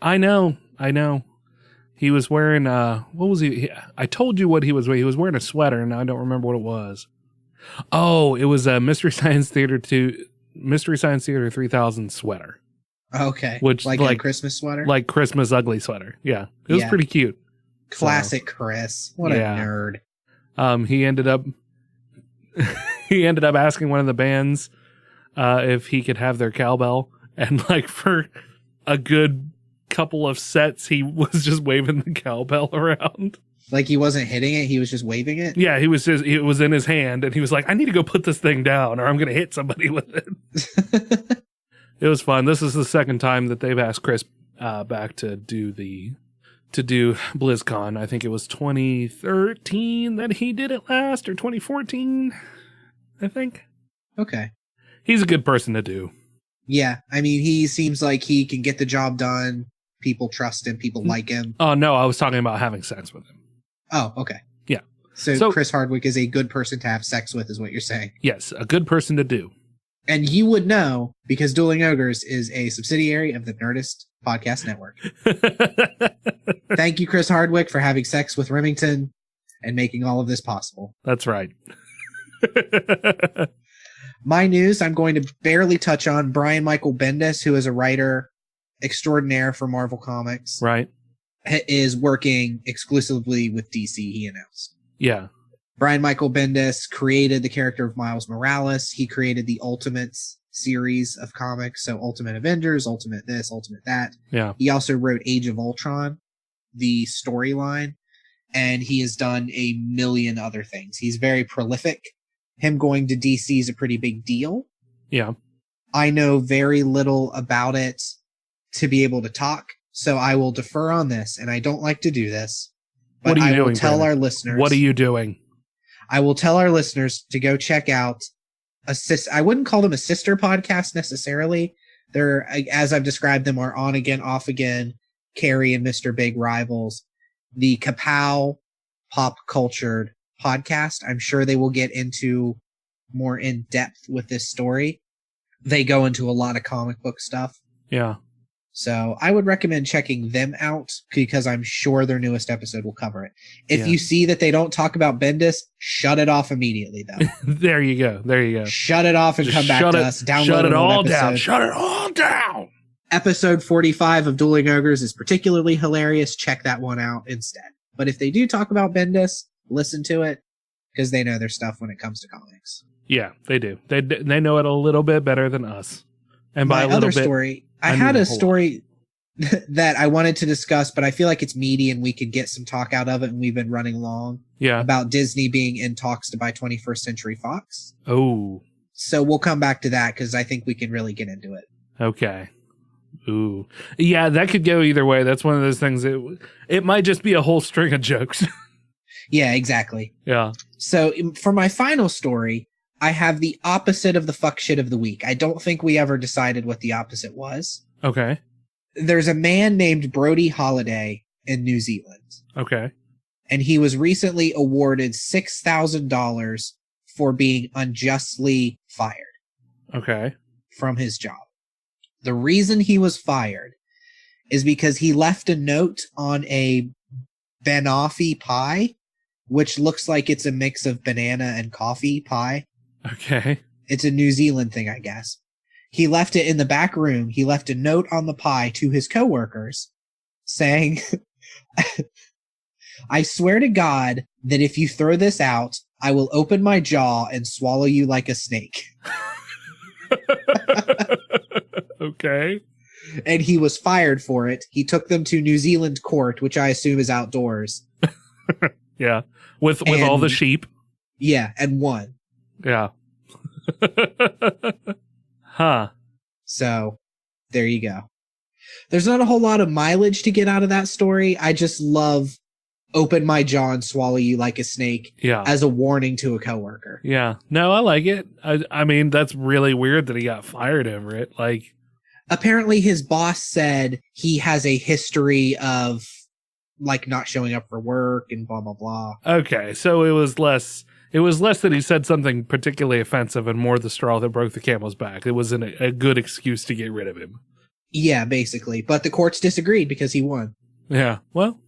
I know. He was wearing what was he? I told you what he was wearing. He was wearing a sweater, and I don't remember what it was. Oh, it was a Mystery Science Theater 3000 sweater. Okay. Which like a Christmas sweater? Like Christmas ugly sweater. Yeah. It was pretty cute. Classic Chris. What a nerd. He ended up asking one of the bands if he could have their cowbell, and like for a good couple of sets he was just waving the cowbell around. Like he wasn't hitting it, he was just waving it? Yeah, it was in his hand, and he was like, I need to go put this thing down or I'm gonna hit somebody with it. It was fun. This is the second time that they've asked Chris back to do BlizzCon. I think it was 2013 that he did it last, or 2014, I think. Okay. He's a good person to do. Yeah, I mean, he seems like he can get the job done. People trust him. People like him. Oh, no, I was talking about having sex with him. Oh, okay. Yeah. So Chris Hardwick is a good person to have sex with, is what you're saying. Yes, a good person to do. And you would know, because Dueling Ogres is a subsidiary of the Nerdist podcast network. Thank you, Chris Hardwick, for having sex with Remington and making all of this possible. That's right. My news, I'm going to barely touch on Brian Michael Bendis, who is a writer extraordinaire for Marvel Comics. Right. Is working exclusively with DC, he announced. Yeah. Brian Michael Bendis created the character of Miles Morales. He created the Ultimates series of comics. So Ultimate Avengers, Ultimate this, Ultimate that. Yeah. He also wrote Age of Ultron, the storyline, and he has done a million other things. He's very prolific. Him going to DC is a pretty big deal. Yeah. I know very little about it to be able to talk, so I will defer on this, and I don't like to do this. But what are you doing, will tell Brandon? Our listeners. What are you doing? I will tell our listeners to go check out I wouldn't call them a sister podcast necessarily. They're, as I've described them, are on again, off again, Carrie and Mr. Big Rivals. The Kapow Pop Cultured podcast. I'm sure they will get into more in depth with this story. They go into a lot of comic book stuff. Yeah. So I would recommend checking them out because I'm sure their newest episode will cover it. If you see that they don't talk about Bendis, shut it off immediately, though. There you go. Shut it off and Just come back to us. Download shut it all episode. down. Shut it all down. Episode 45 of Dueling Ogres is particularly hilarious. Check that one out instead. But if they do talk about Bendis, listen to it because they know their stuff when it comes to comics. Yeah, they do. They know it a little bit better than us. And by my a little other bit, story, I had a story that I wanted to discuss, but I feel like it's meaty and we could get some talk out of it, and we've been running long. Yeah. About Disney being in talks to buy 21st Century Fox. Oh. So we'll come back to that because I think we can really get into it. Okay. Ooh. Yeah, that could go either way. That's one of those things. It might just be a whole string of jokes. Yeah, exactly. Yeah. So for my final story, I have the opposite of the fuck shit of the week. I don't think we ever decided what the opposite was. Okay. There's a man named Brodie Halliday in New Zealand. Okay. And he was recently awarded $6,000 for being unjustly fired. Okay. From his job. The reason he was fired is because he left a note on a banoffee pie, which looks like it's a mix of banana and coffee pie. Okay. It's a New Zealand thing, I guess. He left it in the back room. He left a note on the pie to his coworkers saying, I swear to God that if you throw this out, I will open my jaw and swallow you like a snake. Okay. And he was fired for it. He took them to New Zealand court, which I assume is outdoors. Yeah. With all the sheep. Yeah, and won. Yeah. Huh. So there you go. There's not a whole lot of mileage to get out of that story. I just love open my jaw and swallow you like a snake as a warning to a coworker. Yeah. No, I like it. I mean, that's really weird that he got fired over it. Like, apparently his boss said he has a history of like not showing up for work and blah, blah, blah. Okay. So it was less that he said something particularly offensive and more the straw that broke the camel's back. It wasn't a good excuse to get rid of him. Yeah, basically. But the courts disagreed because he won. Yeah. Well,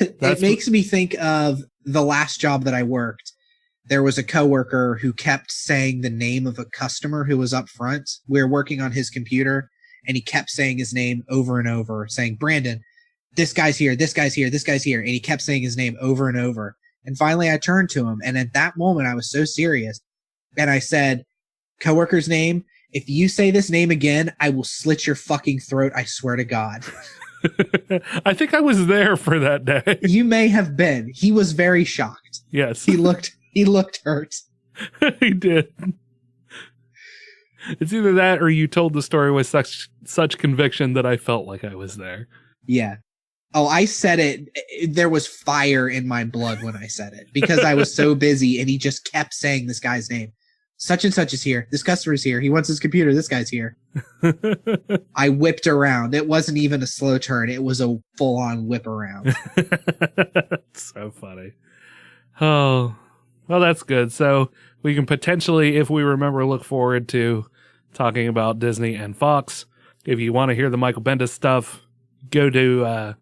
it makes me think of the last job that I worked. There was a coworker who kept saying the name of a customer who was up front. We were working on his computer, and he kept saying his name over and over, saying, Brandon, this guy's here, this guy's here, this guy's here. And he kept saying his name over and over. And finally I turned to him, and at that moment I was so serious. And I said, coworker's name, if you say this name again, I will slit your fucking throat, I swear to God. I think I was there for that day. You may have been. He was very shocked. Yes. He looked hurt. He did. It's either that or you told the story with such conviction that I felt like I was there. Yeah. Oh, I said it. There was fire in my blood when I said it because I was so busy and he just kept saying this guy's name. Such and such is here. This customer's here. He wants his computer. This guy's here. I whipped around. It wasn't even a slow turn. It was a full-on whip around. So funny. Oh, well, that's good. So we can potentially, if we remember, look forward to talking about Disney and Fox. If you want to hear the Michael Bendis stuff, go to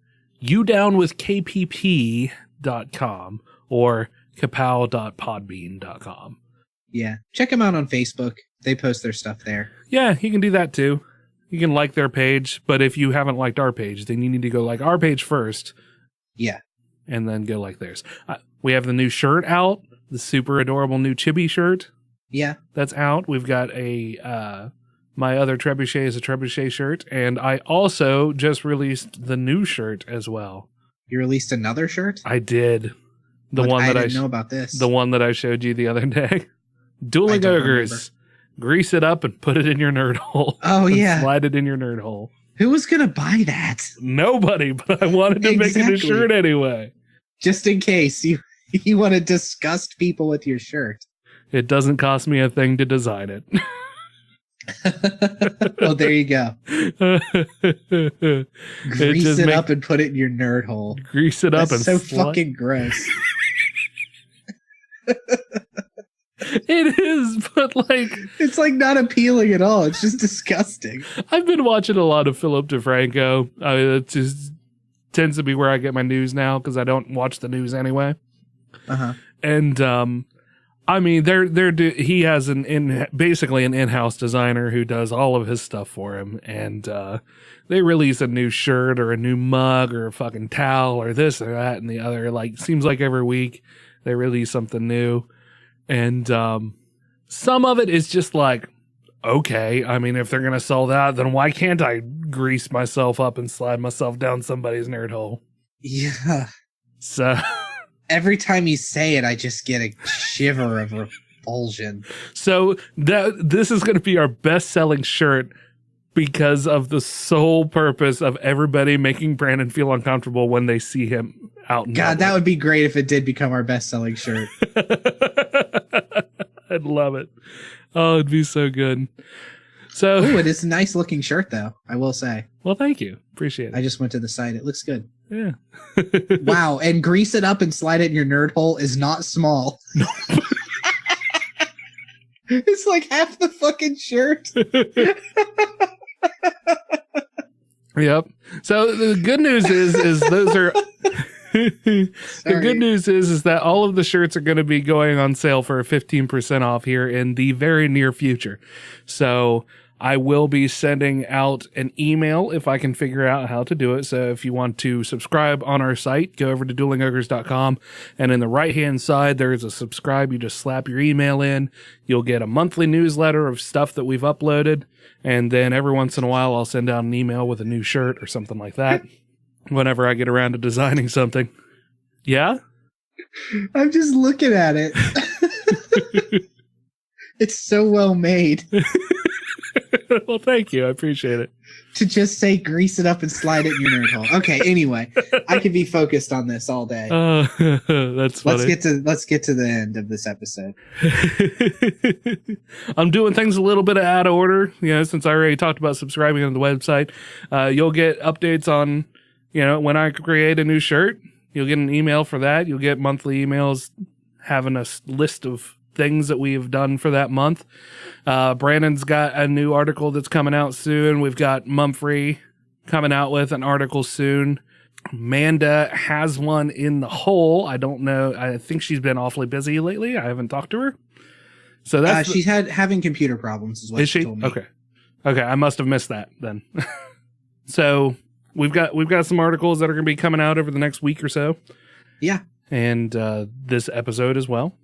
youdownwithkpp.com or kapow.podbean.com. Yeah. Check them out on Facebook. They post their stuff there. Yeah, you can do that too. You can like their page, but if you haven't liked our page, then you need to go like our page first. Yeah. And then go like theirs. We have the new shirt out, the super adorable new Chibi shirt. Yeah. That's out. We've got a My Other Trebuchet is a Trebuchet shirt, and I also just released the new shirt as well. You released another shirt? I did. I didn't know about this. The one that I showed you the other day. Dueling Ogres. Grease it up and put it in your nerd hole. Oh, yeah. Slide it in your nerd hole. Who was going to buy that? Nobody, but I wanted to make it a shirt anyway. Just in case you want to disgust people with your shirt. It doesn't cost me a thing to design it. Well, there you go. Grease it up and put it in your nerd hole. Grease it up and so fucking gross. It is, but like... It's like not appealing at all. It's just disgusting. I've been watching a lot of Philip DeFranco. It just tends to be where I get my news now because I don't watch the news anyway. Uh-huh. And, I mean, he has basically an in-house designer who does all of his stuff for him. And, they release a new shirt or a new mug or a fucking towel or this or that and the other. Like, seems like every week they release something new. And some of it is just like, okay, I mean, if they're going to sell that, then why can't I grease myself up and slide myself down somebody's nerd hole? Yeah. So every time you say it, I just get a shiver of revulsion. So this is going to be our best-selling shirt because of the sole purpose of everybody making Brandon feel uncomfortable when they see him out in public. That would be great if it did become our best-selling shirt. I'd love it. Oh, it'd be so good. So, it is a nice-looking shirt, though, I will say. Well, thank you. Appreciate it. I just went to the site. It looks good. Yeah. Wow, and grease it up and slide it in your nerd hole is not small. No. It's like half the fucking shirt. Yep. So the good news is those are the good news is that all of the shirts are going to be going on sale for 15% off here in the very near future. So I will be sending out an email if I can figure out how to do it. So if you want to subscribe on our site, go over to duelingogres.com, and in the right-hand side, there is a subscribe. You just slap your email in. You'll get a monthly newsletter of stuff that we've uploaded, and then every once in a while, I'll send out an email with a new shirt or something like that whenever I get around to designing something. Yeah? I'm just looking at it. It's so well made. Well, thank you. I appreciate it. To just say grease it up and slide it in your nerd hole. Okay, anyway, I could be focused on this all day. That's funny. Let's get to the end of this episode. I'm doing things a little bit out of order, since I already talked about subscribing on the website. You'll get updates on, when I create a new shirt. You'll get an email for that. You'll get monthly emails having a list of things that we have done for that month. Brandon's got a new article that's coming out soon. We've got Mumfrey coming out with an article soon. Amanda has one in the hole. I don't know. I think she's been awfully busy lately. I haven't talked to her. So that's she's having computer problems is what she told me. Okay. I must have missed that then. So we've got some articles that are going to be coming out over the next week or so. Yeah. And this episode as well.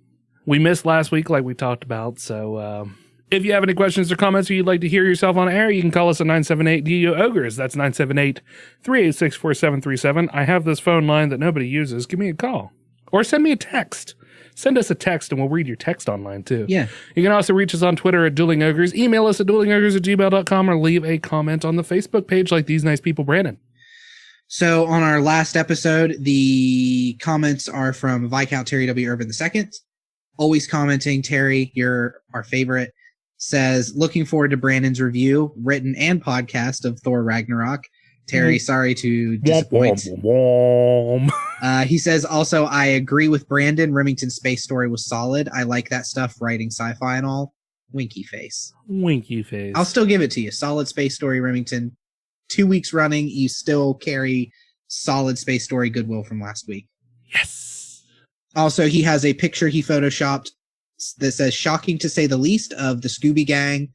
We missed last week, like we talked about. So if you have any questions or comments or you'd like to hear yourself on air, you can call us at 978-DU-OGRES. That's 978-386-4737. I have this phone line that nobody uses. Give me a call. Or send me a text. Send us a text and we'll read your text online too. Yeah. You can also reach us on Twitter at Dueling Ogres. Email us at duelingogres@gmail.com or leave a comment on the Facebook page like these nice people, Brandon. So on our last episode, the comments are from Viscount Terry W. Urban II. Always commenting. Terry, you're our favorite. Says, looking forward to Brandon's review, written and podcast of Thor Ragnarok. Terry, sorry to disappoint. He says, also, I agree with Brandon. Remington's space story was solid. I like that stuff, writing sci-fi and all. Winky face. Winky face. I'll still give it to you. Solid space story, Remington. 2 weeks running, you still carry solid space story goodwill from last week. Yes. Also, he has a picture he photoshopped that says, shocking to say the least, of the Scooby Gang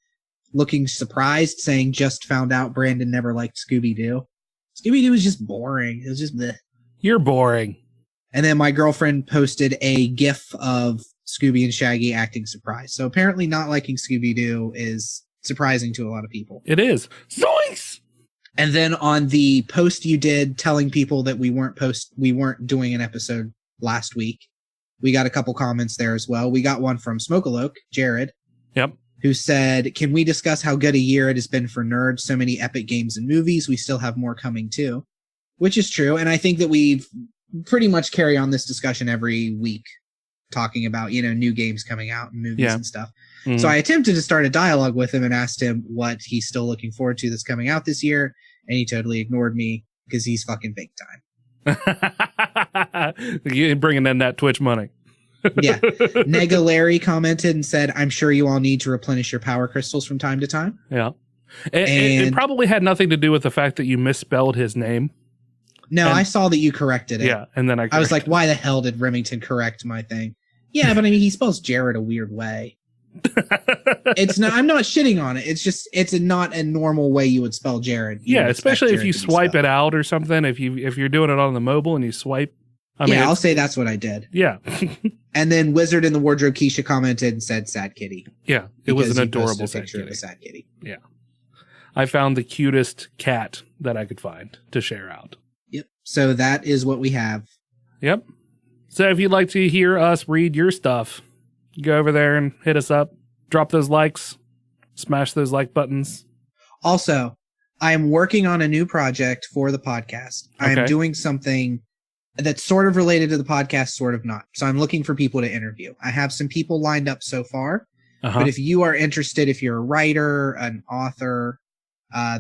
looking surprised, saying, just found out Brandon never liked Scooby-Doo. Scooby-Doo was just boring. It was just bleh. You're boring. And then my girlfriend posted a GIF of Scooby and Shaggy acting surprised. So apparently not liking Scooby-Doo is surprising to a lot of people. It is. Zoinks! And then on the post you did telling people that we weren't doing an episode last week, we got a couple comments there as well. We got one from Smokaloke, Jared. Yep. Who said, can we discuss how good a year it has been for nerds? So many epic games and movies. We still have more coming too. Which is true. And I think that we pretty much carry on this discussion every week, talking about, new games coming out and movies and stuff. Mm-hmm. So I attempted to start a dialogue with him and asked him what he's still looking forward to that's coming out this year. And he totally ignored me because he's fucking big time. You're bringing in that Twitch money. Yeah. Nega Larry commented and said, I'm sure you all need to replenish your power crystals from time to time. Yeah. It probably had nothing to do with the fact that you misspelled his name. No, I saw that you corrected it. Yeah. And then I was like, why the hell did Remington correct my thing? Yeah, but I mean, he spells Jared a weird way. It's not. I'm not shitting on it. It's just not a normal way you would spell Jared. Yeah, especially if you swipe it out or something. If you're doing it on the mobile and you swipe. I mean, I'll say that's what I did. Yeah. And then Wizard in the Wardrobe Keisha commented and said, "Sad kitty." Yeah, it was an adorable picture of a sad kitty. Yeah, I found the cutest cat that I could find to share out. Yep. So that is what we have. Yep. So if you'd like to hear us read your stuff, go over there and hit us up. Drop those likes. Smash those like buttons. Also, I am working on a new project for the podcast. I am doing something that's sort of related to the podcast, sort of not. So I'm looking for people to interview. I have some people lined up so far. But if you are interested, if you're a writer, an author,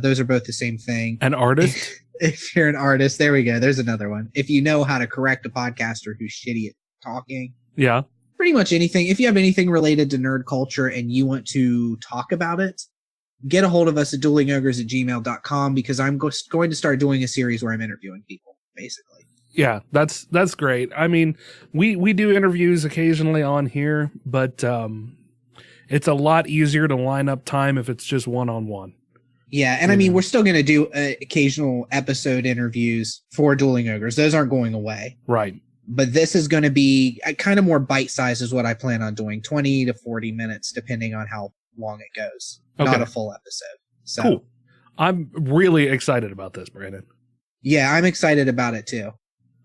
those are both the same thing. An artist? If you're an artist, there we go. There's another one. If you know how to correct a podcaster who's shitty at talking. Yeah. Pretty much anything. If you have anything related to nerd culture and you want to talk about it, get a hold of us at duelingogres@gmail.com because I'm going to start doing a series where I'm interviewing people, basically. Yeah, that's great. I mean, we do interviews occasionally on here, but it's a lot easier to line up time if it's just one-on-one. Yeah, and I mean, we're still going to do occasional episode interviews for Dueling Ogres. Those aren't going away. Right. But this is going to be kind of more bite-sized is what I plan on doing, 20 to 40 minutes, depending on how long it goes. Okay. Not a full episode. So. Cool. I'm really excited about this, Brandon. Yeah, I'm excited about it too.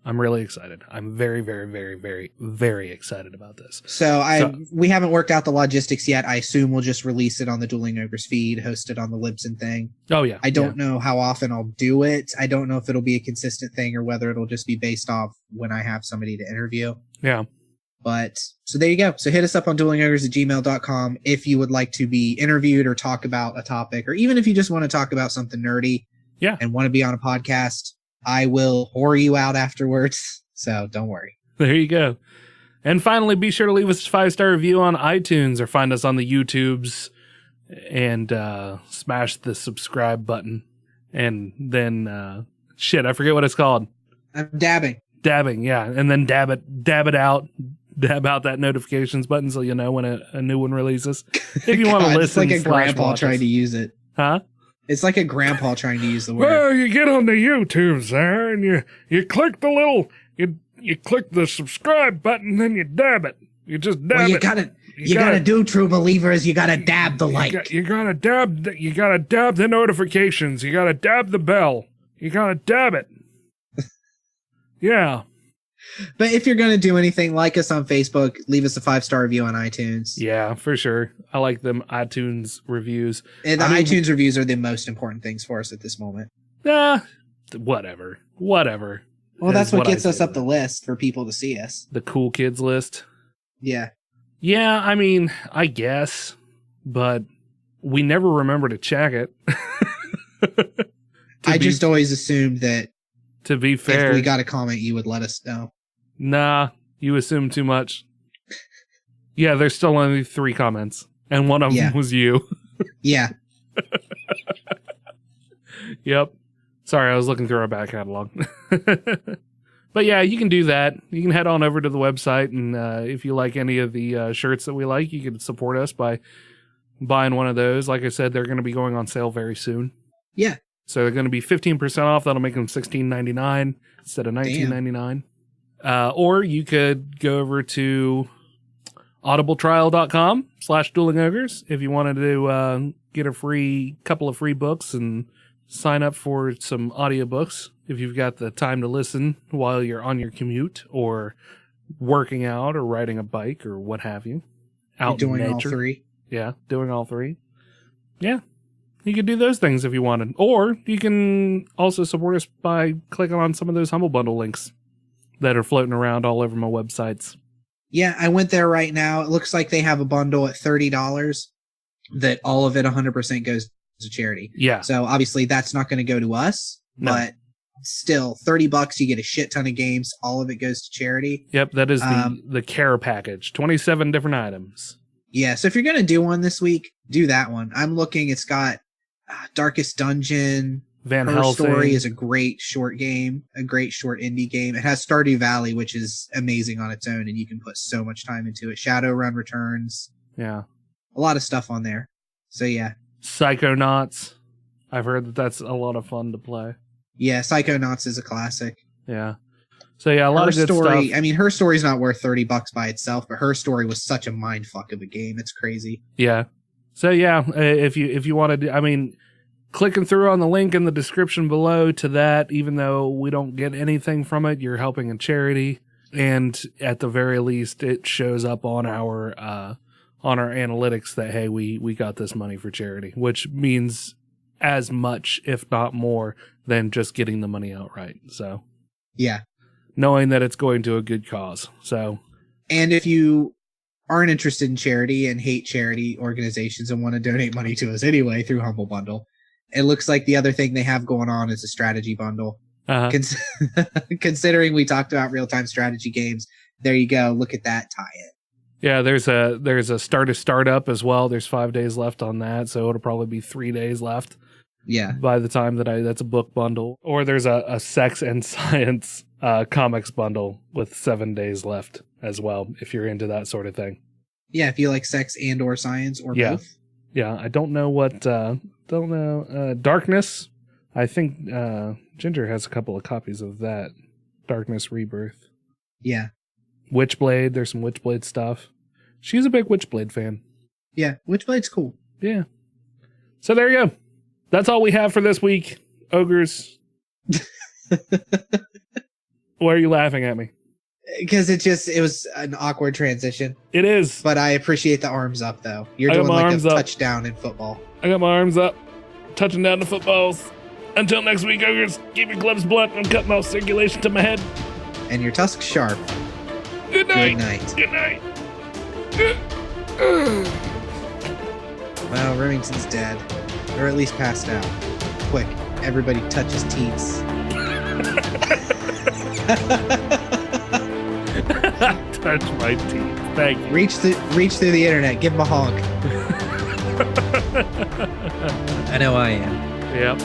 I'm really excited. I'm very, very, very, very, very excited about this. So we haven't worked out the logistics yet. I assume we'll just release it on the Dueling Ogres feed, host it on the Libsyn thing. Oh, yeah. I don't know how often I'll do it. I don't know if it'll be a consistent thing or whether it'll just be based off when I have somebody to interview. Yeah. But so there you go. So hit us up on duelingogres@gmail.com if you would like to be interviewed or talk about a topic, or even if you just want to talk about something nerdy and want to be on a podcast. I will whore you out afterwards, so don't worry. There you go. And finally, be sure to leave us a 5-star review on iTunes or find us on the YouTubes and smash the subscribe button. And then, I forget what it's called. I'm dabbing. Dabbing, yeah. And then dab it out. Dab out that notifications button so you know when a new one releases. If you want to listen. It's like a grandpa trying to use it. Huh? It's like a grandpa trying to use the word. Well, you get on the YouTubes there, and you click the little, you click the subscribe button, then you dab it. You just dab it. You gotta do, true believers. You gotta dab the like. You gotta dab the notifications. You gotta dab the bell. You gotta dab it. Yeah. But if you're going to do anything, like us on Facebook, leave us a 5-star review on iTunes. Yeah, for sure. I like them iTunes reviews. And iTunes reviews are the most important things for us at this moment. Whatever. Well, that's what gets us up the list for people to see us. The cool kids list. Yeah. Yeah, I mean, I guess, but we never remember to check it. I just always assumed that, to be fair, if we got a comment, you would let us know. Nah, you assume too much. Yeah, there's still only 3 comments, and one of them was you. Yeah. Yep. Sorry, I was looking through our back catalog. But yeah, you can do that. You can head on over to the website, and if you like any of the shirts that we like, you can support us by buying one of those. Like I said, they're going to be going on sale very soon. Yeah. So they're going to be 15% off. That'll make them $16.99 instead of $19.99. Or you could go over to audibletrial.com/duelingogres if you wanted to get a couple of free books and sign up for some audiobooks if you've got the time to listen while you're on your commute or working out or riding a bike or what have you. Out doing all 3. Yeah, doing all 3. Yeah. You could do those things if you wanted. Or you can also support us by clicking on some of those Humble Bundle links that are floating around all over my websites. Yeah, I went there right now. It looks like they have a bundle at $30 that all of it 100% goes to charity. Yeah. So obviously that's not going to go to us, but still $30, you get a shit ton of games. All of it goes to charity. Yep. That is the care package. 27 different items. Yeah. So if you're going to do one this week, do that one. I'm looking, it's got Darkest Dungeon. Van Her Helsing. Story is a great short game, a great short indie game. It has Stardew Valley, which is amazing on its own, and you can put so much time into it. Shadowrun Returns. Yeah. A lot of stuff on there. So yeah. Psychonauts. I've heard that that's a lot of fun to play. Yeah, Psychonauts is a classic. Yeah. So yeah, a lot of good stuff. I mean, Her Story's not worth $30 by itself, but Her Story was such a mindfuck of a game. It's crazy. Yeah. So yeah, if you want to, I mean, clicking through on the link in the description below to that, even though we don't get anything from it, you're helping a charity, and at the very least, it shows up on our analytics that hey, we got this money for charity, which means as much, if not more, than just getting the money outright. So yeah, knowing that it's going to a good cause. So, and if you aren't interested in charity and hate charity organizations and want to donate money to us anyway through Humble Bundle, it looks like the other thing they have going on is a strategy bundle. Considering we talked about real-time strategy games, there you go. Look at that tie-in. Yeah, there's a startup as well. There's 5 days left on that, so it'll probably be 3 days left. Yeah. By the time that's a book bundle. Or there's a sex and science comics bundle with 7 days left as well, if you're into that sort of thing. Yeah, if you like sex and or science or both. Yeah, I don't know what Darkness. I think Ginger has a couple of copies of that. Darkness Rebirth. Yeah. Witchblade, there's some Witchblade stuff. She's a big Witchblade fan. Yeah, Witchblade's cool. Yeah. So there you go. That's all we have for this week, ogres. Why are you laughing at me? Because it was an awkward transition. It is. But I appreciate the arms up, though. You're doing like a touchdown in football. I got my arms up, touching down the footballs. Until next week, ogres, keep your gloves blunt. I'm cutting off circulation to my head. And your tusks sharp. Good night. Good night. Good night. Well, Remington's dead. Or at least passed out. Quick, everybody touch his teats. Touch my teeth. Thank you. Reach through the internet. Give him a honk. I know I am. Yep.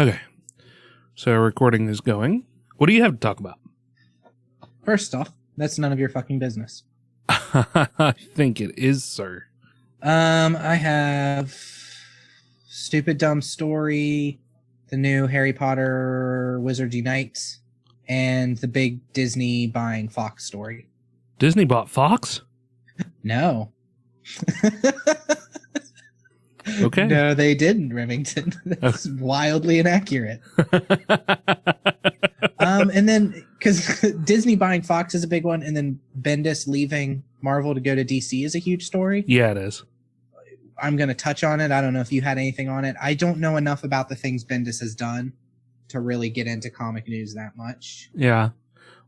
Okay, so recording is going. What do you have to talk about? First off, that's none of your fucking business. I think it is, sir. I have Stupid Dumb Story, the new Harry Potter Wizards Unite, and the big Disney buying Fox story. Disney bought Fox? No. Okay. No, they didn't, Remington. That's wildly inaccurate. And then, because Disney buying Fox is a big one, and then Bendis leaving Marvel to go to DC is a huge story. Yeah, it is. I'm going to touch on it. I don't know if you had anything on it. I don't know enough about the things Bendis has done to really get into comic news that much. Yeah.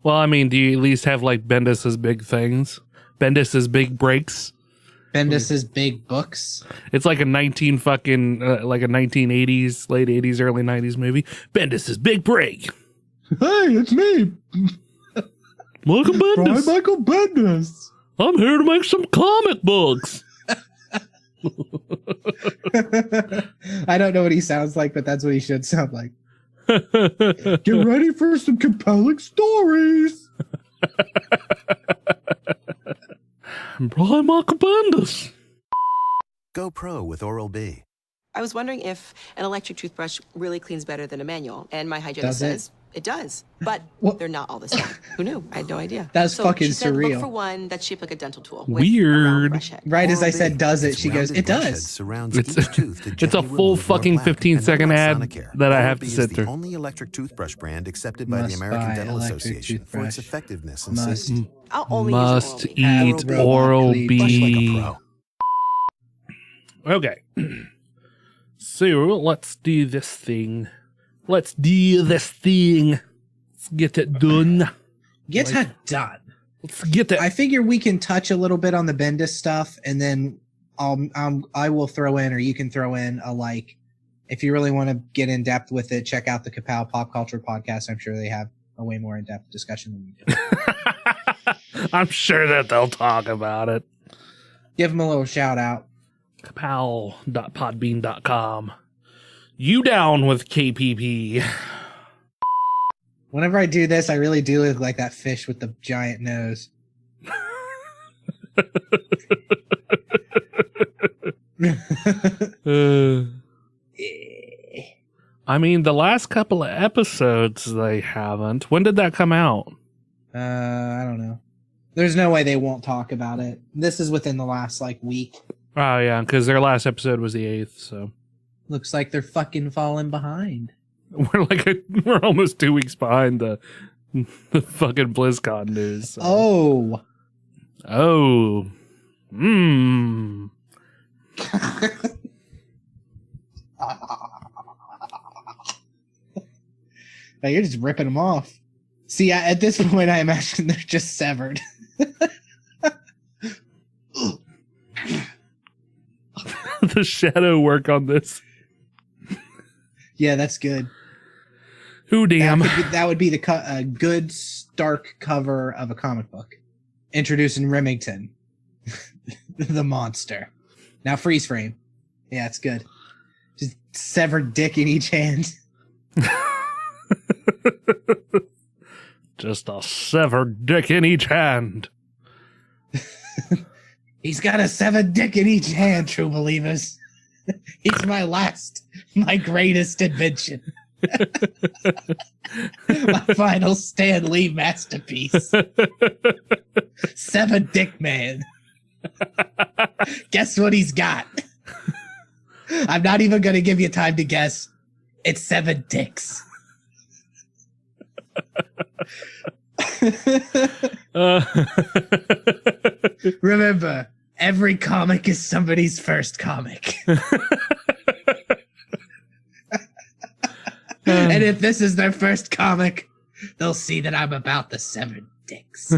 Well, I mean, do you at least have, like, Bendis's big things? Bendis's big breaks? Bendis's big books. It's like a 1980s, late 80s, early 90s movie. Bendis's big break. Hey, it's me. Michael Bendis. Michael Bendis. I'm here to make some comic books. I don't know what he sounds like, but that's what he should sound like. Get ready for some compelling stories. I'm Brian Michael Bendis. Go pro with Oral-B. I was wondering if an electric toothbrush really cleans better than a manual, and my hygienist says it does. But they're not all the same. Who knew? I had no idea. That's fucking she said, surreal. Look for one that's shaped like a dental tool. With Weird. a round brush head. Right as I said, does it? Its She goes, it rounded brush head does. surrounds It's each tooth to a gently full remove more fucking plaque. 15-second And ad unlike Sonicare, that I have Oral-B to is sit the through. only electric toothbrush brand accepted by the Must American buy Dental electric Association for its toothbrush. effectiveness and Must. safety. I'll only Must use Oral-B. eat Oral-B. Oral-B. Brush like a pro. Okay. So let's do this thing. Let's get it done. Get it done. Let's get it. I figure we can touch a little bit on the Bendis stuff, and then I will throw in, or you can throw in a like. If you really want to get in depth with it, check out the Kapow Pop Culture podcast. I'm sure they have a way more in depth discussion than we do. I'm sure that they'll talk about it. Give them a little shout out. Kapow.podbean.com. You down with KPP? Whenever I do this, I really do look like that fish with the giant nose. I mean, the last couple of episodes they haven't. When did that come out? I don't know. There's no way they won't talk about it. This is within the last week. Oh yeah, because their last episode was the 8th. So Looks like they're fucking falling behind. we're almost 2 weeks behind the fucking BlizzCon news. So. Oh. Now you're just ripping them off. See, at this point, I imagine they're just severed. The shadow work on this. Yeah, that's good. Who damn. That would be the good stark cover of a comic book. Introducing Remington, the monster. Now freeze frame. Yeah, it's good. Just severed dick in each hand. Just a severed dick in each hand. He's got a severed dick in each hand, true believers. He's my greatest invention. My final Stan Lee masterpiece. 7 Dick Man. Guess what he's got? I'm not even going to give you time to guess. It's 7 dicks. Remember, every comic is somebody's first comic. And if this is their first comic, they'll see that I'm about the 7 dicks.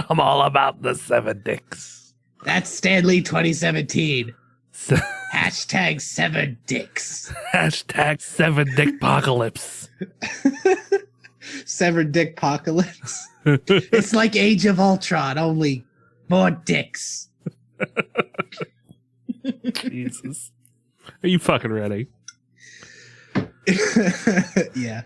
I'm all about the 7 dicks. That's Stanley 2017. Hashtag 7 dicks. Hashtag 7 dickpocalypse. 7 dickpocalypse. It's like Age of Ultron, only more dicks. Jesus. Are you fucking ready? Yeah.